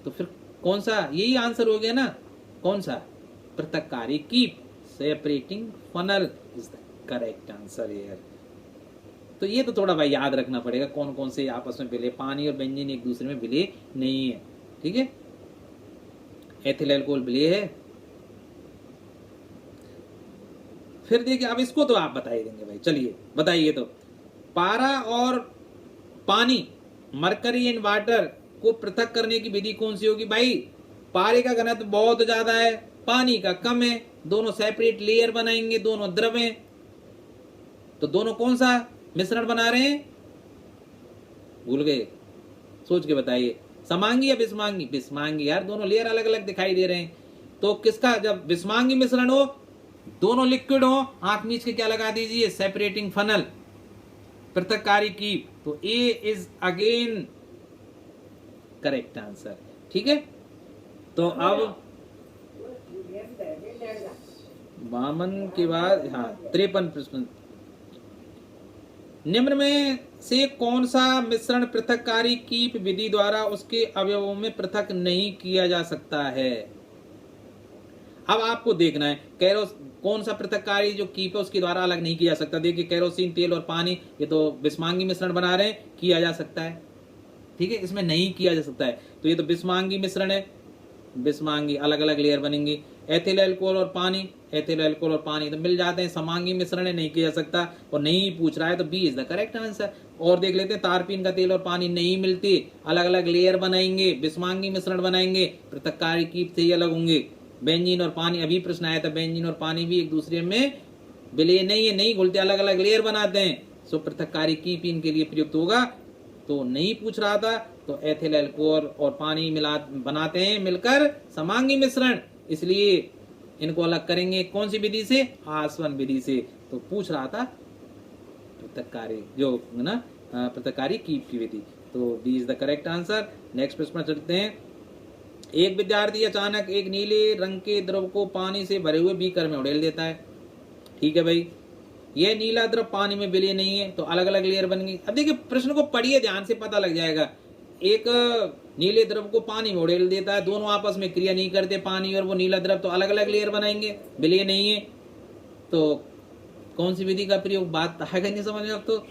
[SPEAKER 1] तो फिर कौन सा, यही आंसर हो गया ना, कौन सा, पृथककारी कीप, separating funnel is the correct answer here. तो ये तो थोड़ा भाई याद रखना पड़ेगा कौन कौन से आपस में विलेय, पानी और बेंजीन एक दूसरे में विलेय नहीं है। ठीक है, एथिल अल्कोहल विलेय है। फिर देखिए, अब इसको तो आप बता ही देंगे भाई, चलिए बताइए। तो पारा और पानी, मरकरी एंड वाटर को पृथक करने की विधि कौन सी होगी भाई। पारे का घनत्व बहुत ज्यादा है, पानी का कम है, दोनों सेपरेट लेयर बनाएंगे, दोनों द्रव हैं, तो दोनों कौन सा मिश्रण बना रहे हैं, भूल गए, सोच के बताइए। समांगी या विषमांगी? विषमांगी यार, दोनों लेयर अलग अलग दिखाई दे रहे हैं। तो किसका, जब विषमांगी मिश्रण हो, दोनों लिक्विड हो, आंख मीच के क्या लगा दीजिए, सेपरेटिंग फनल, पृथककारी कीप। तो A is again correct answer. ठीक है, तो अब वामन के बाद, हाँ 53 प्रश्न। निम्न में से कौन सा मिश्रण पृथककारी कीप विधि द्वारा उसके अवयवों में पृथक नहीं किया जा सकता है? अब आपको देखना है कौन सा पृथककारी जो कीप है उसके द्वारा अलग नहीं किया जा सकता। देखिए केरोसिन तेल और पानी, ये तो विषमांगी मिश्रण बना रहे हैं, किया जा सकता है। ठीक है, इसमें नहीं किया जा सकता है। तो ये तो विषमांगी मिश्रण है, विषमांगी अलग अलग लेयर बनेंगी। एथिल अल्कोहल और पानी, एथिल अल्कोहल और पानी तो मिल जाते हैं, समांगी मिश्रण है, नहीं किया जा सकता और नहीं पूछ रहा है, तो B is the correct answer. और देख लेते हैं, तारपीन का तेल और पानी नहीं मिलती, अलग अलग लेयर बनाएंगे, विषमांगी मिश्रण बनाएंगे, पृथककारी कीप से ही अलग होंगे। बेंजीन और पानी, अभी प्रश्न आया था, बेंजीन और पानी भी एक दूसरे में विलय नहीं है, नहीं घुलते, अलग अलग लेयर बनाते हैं, सो पृथककारी कीप इनके लिए प्रयुक्त होगा। तो नहीं पूछ रहा था, तो एथिल अल्कोहल और पानी मिला बनाते हैं मिलकर समांगी मिश्रण, इसलिए इनको अलग करेंगे कौन सी विधि से, आसवन विधि से। तो पूछ रहा था पृथककारी जो ना पृथककारी कीप की विधि, तो D is the correct answer. Next प्रश्न चलते हैं। एक विद्यार्थी अचानक एक नीले रंग के द्रव को पानी से भरे हुए बीकर में उड़ेल देता है। ठीक है भाई, यह नीला द्रव पानी में विलय नहीं है, तो अलग अलग लेयर बन गई। अब देखिए प्रश्न को पढ़िए ध्यान से, पता लग जाएगा। एक नीले द्रव को पानी में उड़ेल देता है, दोनों आपस में क्रिया नहीं करते, पानी और वो नीला द्रव, तो अलग अलग लेयर बनाएंगे, विलय नहीं है, तो कौन सी विधि का प्रयोग, बात आएगा नहीं समझ में अब तो।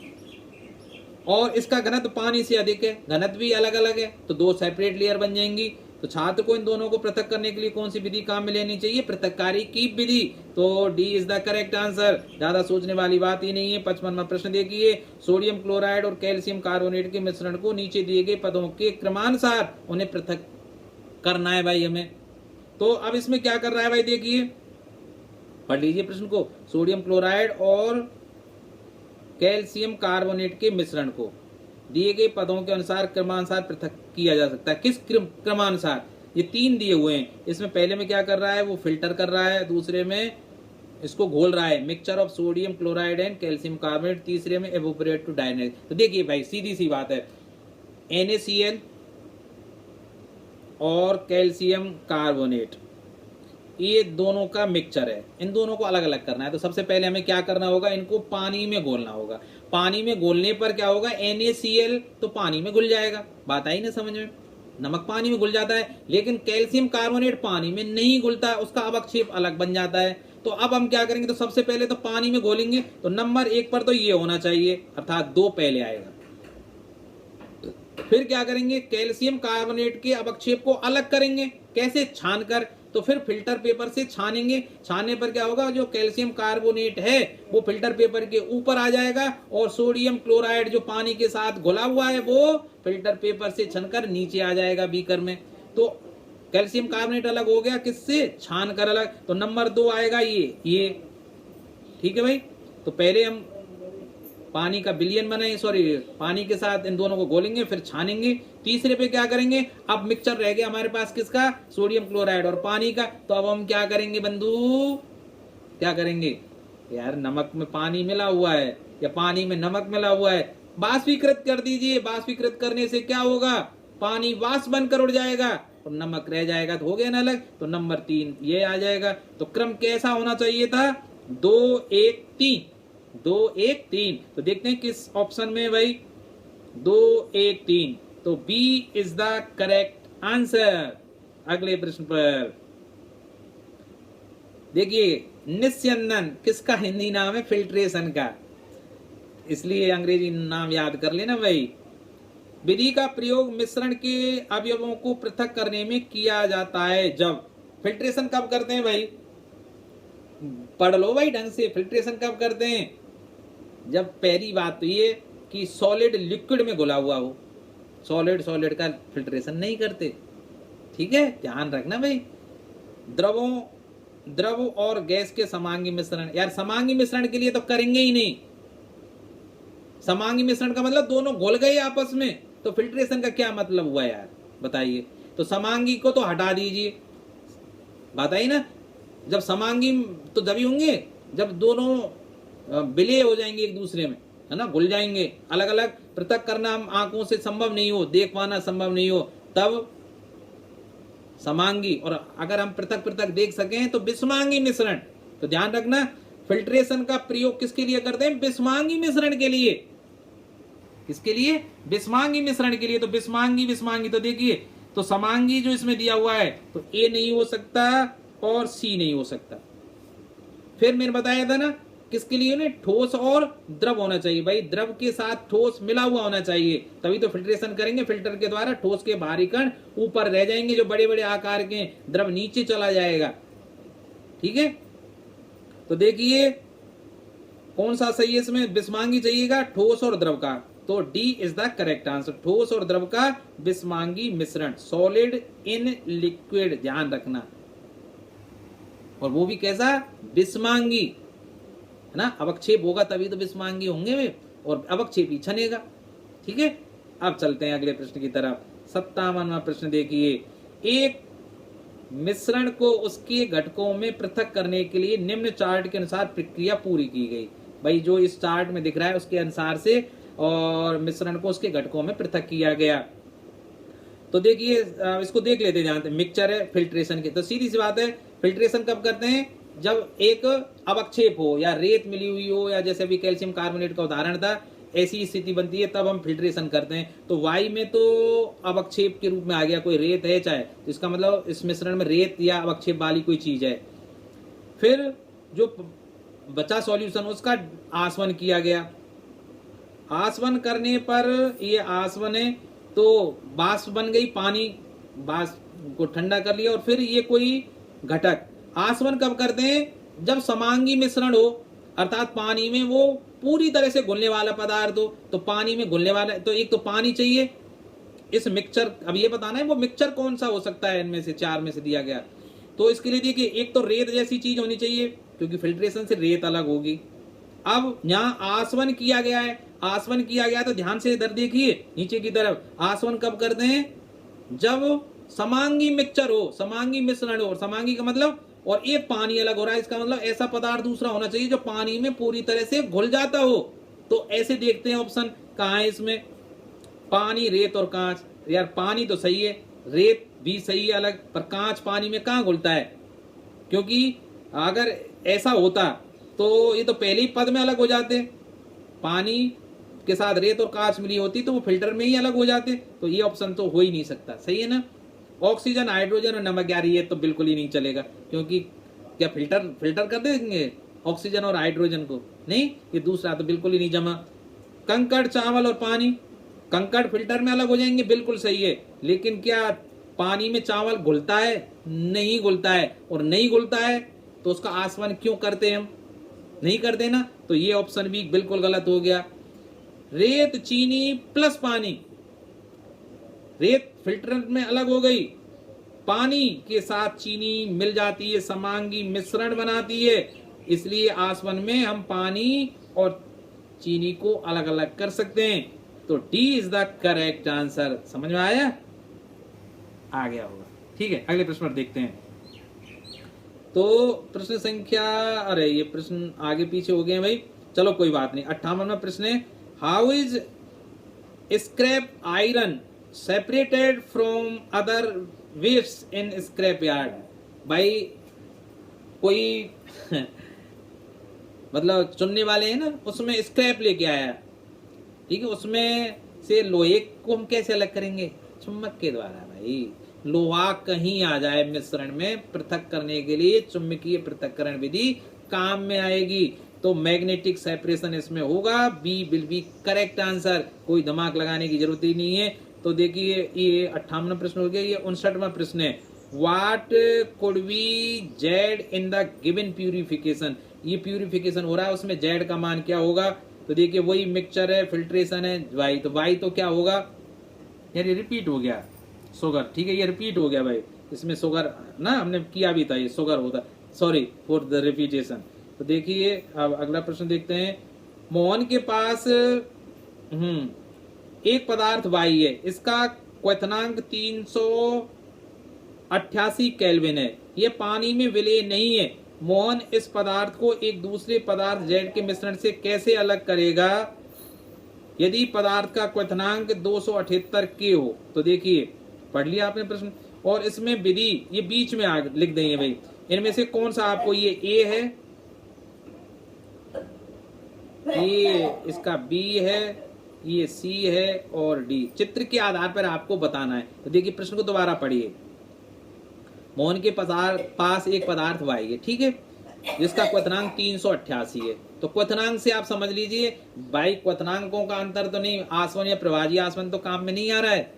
[SPEAKER 1] और इसका घनत्व पानी से अधिक है, घनत्व भी अलग अलग है, तो दो सेपरेट लेयर बन जाएंगी। तो छात्र को इन दोनों को पृथक करने के लिए कौन सी विधि काम में लेनी चाहिए, पृथककारी कीप विधि। तो D is the correct answer, ज्यादा सोचने वाली बात ही नहीं है। 55वां प्रश्न देखिए, सोडियम क्लोराइड और कैल्शियम कार्बोनेट के मिश्रण को नीचे दिए गए पदों के क्रमानुसार उन्हें पृथक करना है भाई हमें। तो अब इसमें क्या कर रहा है भाई, देखिए पढ़ लीजिए प्रश्न को। सोडियम क्लोराइड और कैल्शियम कार्बोनेट के मिश्रण को दिए गए पदों के अनुसार क्रमानुसार पृथक किया जा सकता है। किस क्रमानुसार, ये तीन दिए हुए हैं, इसमें पहले में क्या कर रहा है, वो फिल्टर कर रहा है, दूसरे में इसको घोल रहा है, mixture of sodium chloride and calcium carbonate, तीसरे में एवोपरेट टू डायनेट। तो देखिए भाई सीधी सी बात है, NaCl और कैल्शियम कार्बोनेट ये दोनों का मिक्सचर है, इन दोनों को अलग अलग करना है। तो सबसे पहले हमें क्या करना होगा, इनको पानी में घोलना होगा। पानी में घोलने पर क्या होगा, NaCl तो पानी में घुल जाएगा, बात आई ना समझ में, नमक पानी में घुल जाता है, लेकिन कैल्शियम कार्बोनेट पानी में नहीं घुलता, उसका अवक्षेप अलग बन जाता है। तो अब हम क्या करेंगे, तो सबसे पहले तो पानी में घोलेंगे, तो नंबर 1 पर तो ये होना चाहिए, अर्थात 2 पहले आएगा। फिर क्या करेंगे, कैल्शियम कार्बोनेट के अवक्षेप को अलग करेंगे, कैसे, छान कर। तो फिर फिल्टर पेपर से छानेंगे, छानने पर क्या होगा, जो कैल्शियम कार्बोनेट है वो फिल्टर पेपर के ऊपर आ जाएगा, और सोडियम क्लोराइड जो पानी के साथ घुला हुआ है वो फिल्टर पेपर से छनकर नीचे आ जाएगा बीकर में। तो कैल्शियम कार्बोनेट अलग हो गया, किससे, छान कर अलग। तो नंबर 2 आएगा ये। ठीक है भाई, तो पहले हम पानी का विलयन बनाएंगे, पानी के साथ इन दोनों को घोलेंगे, फिर छानेंगे। तीसरे पे क्या करेंगे, अब मिक्सचर रह गया हमारे पास किसका, सोडियम क्लोराइड और पानी का। तो अब हम क्या करेंगे बंधु, क्या करेंगे यार, नमक में पानी मिला हुआ है या पानी में नमक मिला हुआ है, बाष्पीकृत कर दीजिए। बाष्पीकृत करने से क्या होगा, पानी वाष्प बनकर उड़ जाएगा और नमक रह जाएगा, तो हो गया ना अलग। तो नंबर 3 ये आ जाएगा। तो क्रम कैसा होना चाहिए था, 2 1 3, 2 1 3। तो देखते हैं किस ऑप्शन में भाई, 2 1 3, तो B is the correct answer. अगले प्रश्न पर देखिए, निस्यंदन किसका हिंदी नाम है, फिल्ट्रेशन का, इसलिए अंग्रेजी नाम याद कर लेना भाई। विधि का प्रयोग मिश्रण के अवयवों को पृथक करने में किया जाता है जब, फिल्ट्रेशन कब करते हैं भाई, पढ़ लो भाई ढंग से, फिल्ट्रेशन कब करते हैं, जब पहली बात तो ये कि सॉलिड लिक्विड में घुला हुआ हो, सॉलिड का फिल्ट्रेशन नहीं करते। ठीक है, ध्यान रखना भाई। द्रव और गैस के समांगी मिश्रण, यार समांगी मिश्रण के लिए तो करेंगे ही नहीं, समांगी मिश्रण का मतलब दोनों घुल गए आपस में, तो फिल्ट्रेशन का क्या मतलब हुआ यार, बताइए। तो समांगी को तो हटा दीजिए, बात आई ना। जब समांगी तो तभी होंगे जब दोनों विलय हो जाएंगे एक दूसरे में, है ना, घुल जाएंगे, अलग अलग पृथक करना हम आंखों से संभव नहीं हो, देख पाना संभव नहीं हो, तब समांगी। और अगर हम पृथक पृथक देख सकें तो विषमांगी मिश्रण। तो ध्यान रखना, फिल्ट्रेशन का प्रयोग किसके लिए करते हैं? विषमांगी मिश्रण के लिए। किसके लिए? विषमांगी मिश्रण के लिए। तो विषमांगी विषमांगी, तो देखिए, तो समांगी जो इसमें दिया हुआ है तो ए नहीं हो सकता और सी नहीं हो सकता। फिर मैंने बताया था ना किसके लिए ने, ठोस और द्रव होना चाहिए। भाई द्रव के साथ ठोस मिला हुआ होना चाहिए, तभी तो फिल्ट्रेशन करेंगे। फिल्टर के द्वारा ठोस के बाहरी कण ऊपर रह जाएंगे, जो बड़े बड़े आकार के, द्रव नीचे चला जाएगा। ठीक है, तो देखिए कौन सा सही है इसमें? विषमांगी चाहिएगा, ठोस और द्रव का। तो D is the correct answer, ठोस और द्रव का विषमांगी मिश्रण, सॉलिड इन लिक्विड, ध्यान रखना। और वो भी कैसा? विषमांगी, है ना। अवक्षेप होगा तभी तो विषमांगी होंगे वे, और अवक्षेप ही छनेगा। ठीक है, अब चलते हैं अगले प्रश्न की तरफ। 57वां प्रश्न देखिए, एक मिश्रण को उसके घटकों में पृथक करने के लिए निम्न चार्ट के अनुसार प्रक्रिया पूरी की गई। भाई जो इस चार्ट में दिख रहा है उसके अनुसार से और मिश्रण को उसके घटकों में पृथक किया गया। तो देखिए इसको देख लेते हैं, जानते हैं मिक्सचर है फिल्ट्रेशन की। तो सीधी सी बात है, फिल्ट्रेशन कब करते हैं? जब एक अवक्षेप हो या रेत मिली हुई हो, या जैसे अभी कैल्शियम कार्बोनेट का उदाहरण था, ऐसी स्थिति बनती है तब हम फिल्ट्रेशन करते हैं। तो वाई में तो अवक्षेप के रूप में आ गया, कोई रेत है चाहे, तो इसका मतलब इस मिश्रण में रेत या अवक्षेप वाली कोई चीज है। फिर जो बचा सॉल्यूशन उसका आसवन किया गया। आसवन करने पर ये आसवन है तो वाष्प बन गई, पानी वाष्प को ठंडा कर लिया। और फिर ये कोई घटक आसवन कब करते हैं? जब समांगी मिश्रण हो, अर्थात पानी में वो पूरी तरह से घुलने वाला पदार्थ हो। तो पानी में घुलने वाला, तो एक तो पानी चाहिए इस मिक्सचर, अब ये बताना है वो मिक्सचर कौन सा हो सकता है इनमें से, चार में से दिया गया। तो इसके लिए देखिए, एक तो रेत जैसी चीज होनी चाहिए, क्योंकि फिल्ट्रेशन से रेत अलग होगी। अब यहाँ आसवन किया गया है, आसवन किया गया तो ध्यान से इधर देखिए नीचे की तरफ। आसवन कब करते हैं? जब समांगी मिक्सचर हो, समांगी मिश्रण हो। और समांगी का मतलब, और एक पानी अलग हो रहा है, इसका मतलब ऐसा पदार्थ दूसरा होना चाहिए जो पानी में पूरी तरह से घुल जाता हो। तो ऐसे देखते हैं ऑप्शन कहाँ है इसमें, पानी, रेत और कांच। यार पानी तो सही है, रेत भी सही है अलग, पर कांच पानी में कहाँ घुलता है? क्योंकि अगर ऐसा होता तो ये तो पहले ही पद में अलग हो जाते, पानी के साथ रेत और कांच मिली होती तो वो फिल्टर में ही अलग हो जाते। तो ये ऑप्शन तो हो ही नहीं सकता, सही है ना। ऑक्सीजन, हाइड्रोजन और नमक, यार ये तो बिल्कुल ही नहीं चलेगा, क्योंकि क्या फिल्टर कर देंगे ऑक्सीजन और हाइड्रोजन को? नहीं, ये दूसरा तो बिल्कुल ही नहीं जमा। कंकड़, चावल और पानी, कंकड़ फिल्टर में अलग हो जाएंगे, बिल्कुल सही है। लेकिन क्या पानी में चावल घुलता है? नहीं घुलता है। और नहीं घुलता है तो उसका आसवन क्यों करते हैं हम? नहीं करते ना। तो ये ऑप्शन भी बिल्कुल गलत हो गया। रेत, चीनी प्लस पानी, रेत फिल्टर में अलग हो गई, पानी के साथ चीनी मिल जाती है, समांगी मिश्रण बनाती है, इसलिए आसवन में हम पानी और चीनी को अलग अलग कर सकते हैं। तो D is the correct answer. समझ में आया? आ गया होगा। ठीक है, अगले प्रश्न पर देखते हैं। तो प्रश्न संख्या, अरे ये प्रश्न आगे पीछे हो गए भाई, चलो कोई बात नहीं। 58वां प्रश्न है, how is scrap iron separated from other waste in scrap yard? भाई कोई मतलब चुनने वाले हैं ना, उसमें स्क्रैप लेके आया, ठीक है, उसमें से लोहे को हम कैसे अलग करेंगे? चुम्बक के द्वारा। भाई लोहा कहीं आ जाए मिश्रण में, पृथक करने के लिए चुंबकीय पृथक्करण विधि काम में आएगी। तो मैग्नेटिक सेपरेशन इसमें होगा, B will be correct answer, कोई दिमाग लगाने की जरूरत ही नहीं है। तो देखिए ये 58वां प्रश्न हो गया। ये 59वां प्रश्न है, what could be Z in the given purification? ये प्यूरिफिकेशन हो रहा है, उसमें जेड का मान क्या होगा? तो देखिए वही मिक्सचर है, फिल्ट्रेशन है, वाई, तो वाई तो क्या होगा यार? ये रिपीट हो गया, शुगर। ठीक है, ये रिपीट हो गया भाई, इसमें शुगर ना हमने किया भी था, ये शुगर होता, सॉरी फॉर द रिपीटेशन। तो देखिए अब अगला प्रश्न देखते हैं। मोहन के पास एक पदार्थ वाई है, इसका क्वथनांक 388 केल्विन है। ये पानी में विलय नहीं है। मोहन इस पदार्थ को एक दूसरे पदार्थ Z के मिश्रण से कैसे अलग करेगा यदि पदार्थ का क्वथनांक 278 के हो। तो देखिए, पढ़ लिया आपने प्रश्न। और इसमें विधि ये बीच में आगे लिख देंगे भाई, इनमें से कौन सा आपको, ये ए है, ये इसका बी है, ये सी है और डी। चित्र के आधार पर आपको बताना है। तो देखिए प्रश्न को दोबारा पढ़िए। मोहन के पास एक पदार्थ वाई है, ठीक है, जिसका क्वथनांक 388 है। तो क्वथनांक से आप समझ लीजिए भाई, क्वथनांकों का अंतर तो नहीं, आसवन या प्रभाजी आसवन तो काम में नहीं आ रहा है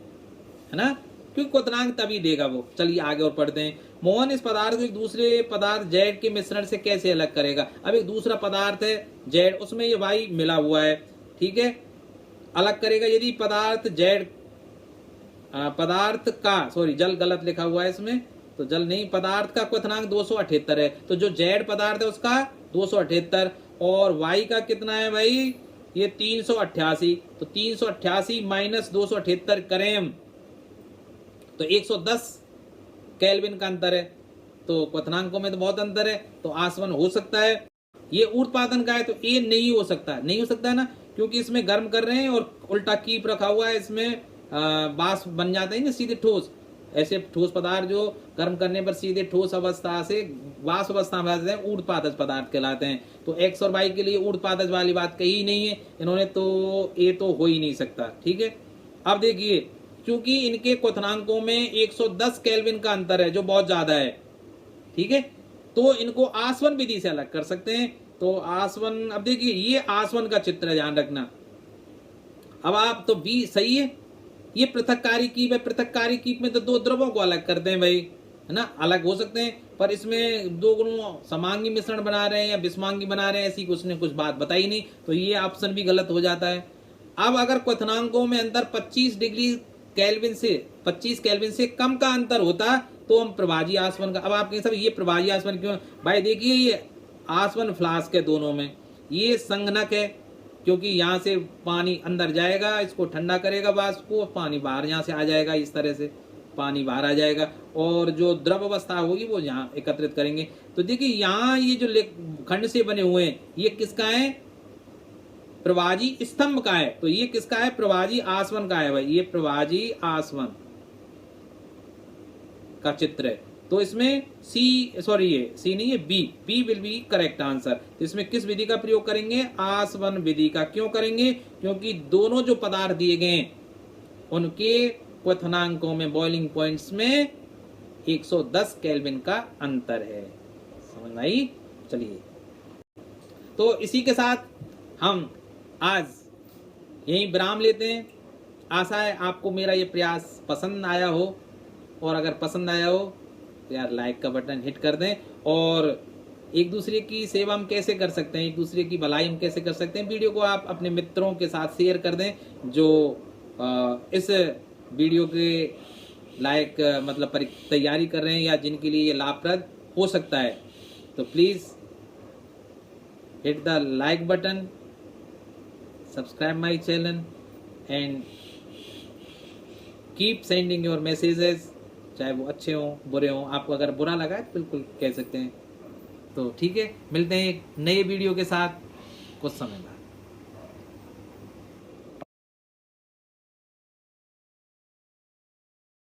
[SPEAKER 1] ना, क्योंकि क्वथनांक तभी देगा वो। चलिए आगे और पढ़ते हैं। मोहन इस पदार्थ को एक दूसरे पदार्थ Z के मिश्रण से कैसे अलग करेगा। अब एक दूसरा पदार्थ है Z, उसमें ये भाई मिला हुआ है, ठीक है, अलग करेगा यदि पदार्थ Z पदार्थ का, सॉरी जल गलत लिखा हुआ है इसमें, तो जल नहीं, पदार्थ का क्वथनांक 278 है। तो जो Z पदार्थ है उसका 278 और Y का कितना है भाई, ये 388। तो 388 माइनस 278 करें हम तो 110 केल्विन का अंतर है। तो क्वथनांकों में तो बहुत अंतर है, तो आसवन हो सकता है। ये ऊर्ध्वपातन का है तो ए नहीं हो सकता, नहीं हो सकता है ना, क्योंकि इसमें गर्म कर रहे हैं और उल्टा कीप रखा हुआ है, इसमें वाष्प बन जाते हैं ना सीधे ठोस। ऐसे ठोस पदार्थ जो गर्म करने पर सीधे ठोस अवस्था से वाष्प अवस्था में आते हैं, ऊर्ध्वपातज पदार्थ कहलाते हैं। तो एक्स और वाई के लिए ऊर्ध्वपातज वाली बात कही नहीं है इन्होंने, तो ये तो हो ही नहीं सकता, ठीक है। अब देखिए, क्योंकि इनके क्वथनांकों में 110 केल्विन का अंतर है जो बहुत ज्यादा है, ठीक है, तो इनको आसवन विधि से अलग कर सकते हैं। तो आसवन, अब देखिए ये आसवन का चित्र है, ध्यान रखना। अब आप तो बी सही है, ये पृथककारी कीप है। पृथककारी कीप में तो दो द्रवों को अलग करते हैं भाई, है ना, अलग हो सकते हैं, पर इसमें दो गुणों समांगी मिश्रण बना रहे हैं या विषमांगी बना रहे हैं, ऐसी उसने कुछ बात बताई नहीं, तो ये ऑप्शन भी गलत हो जाता है। अब अगर क्वथनांकों में अंतर 25 डिग्री केल्विन से 25 केल्विन से कम का अंतर होता तो हम प्रभाजी आसवन का, अब आप कहें सब ये प्रभाजी आसवन क्यों भाई, देखिए ये आसवन फ्लास्क है, दोनों में ये संघनक है, क्योंकि यहाँ से पानी अंदर जाएगा, इसको ठंडा करेगा वाष्प को, पानी बाहर यहाँ से आ जाएगा, इस तरह से पानी बाहर आ जाएगा और जो द्रव अवस्था होगी वो यहाँ एकत्रित करेंगे। तो देखिए यहाँ ये जो खंड से बने हुए हैं ये किसका है, प्रभाजी स्तंभ का है। तो ये किसका है, प्रभाजी आसवन का है भाई, ये प्रभाजी आसवन का चित्र है। तो इसमें सी, सॉरी ये सी नहीं है, B will be correct answer. इसमें किस विधि का प्रयोग करेंगे, आसवन विधि का। क्यों करेंगे, क्योंकि दोनों जो पदार्थ दिए गए हैं उनके क्वथनांकों में, बॉइलिंग पॉइंट्स में 110 केल्विन का अंतर है। समझ में आई। चलिए, तो इसी के साथ हम आज यहीं विराम लेते हैं। आशा है आपको मेरा ये प्रयास पसंद आया हो, और अगर पसंद आया हो तो यार लाइक का बटन हिट कर दें। और एक दूसरे की सेवा हम कैसे कर सकते हैं, एक दूसरे की भलाई हम कैसे कर सकते हैं, वीडियो को आप अपने मित्रों के साथ शेयर कर दें जो इस वीडियो के लायक मतलब तैयारी कर रहे हैं या जिनके लिए ये लाभप्रद हो सकता है। तो please hit the like button, subscribe my channel and keep sending your messages, चाहे वो अच्छे हों बुरे हों। आपको अगर बुरा लगा है तो बिल्कुल कह सकते हैं। तो ठीक है, मिलते हैं एक नए वीडियो के साथ कुछ समय बाद।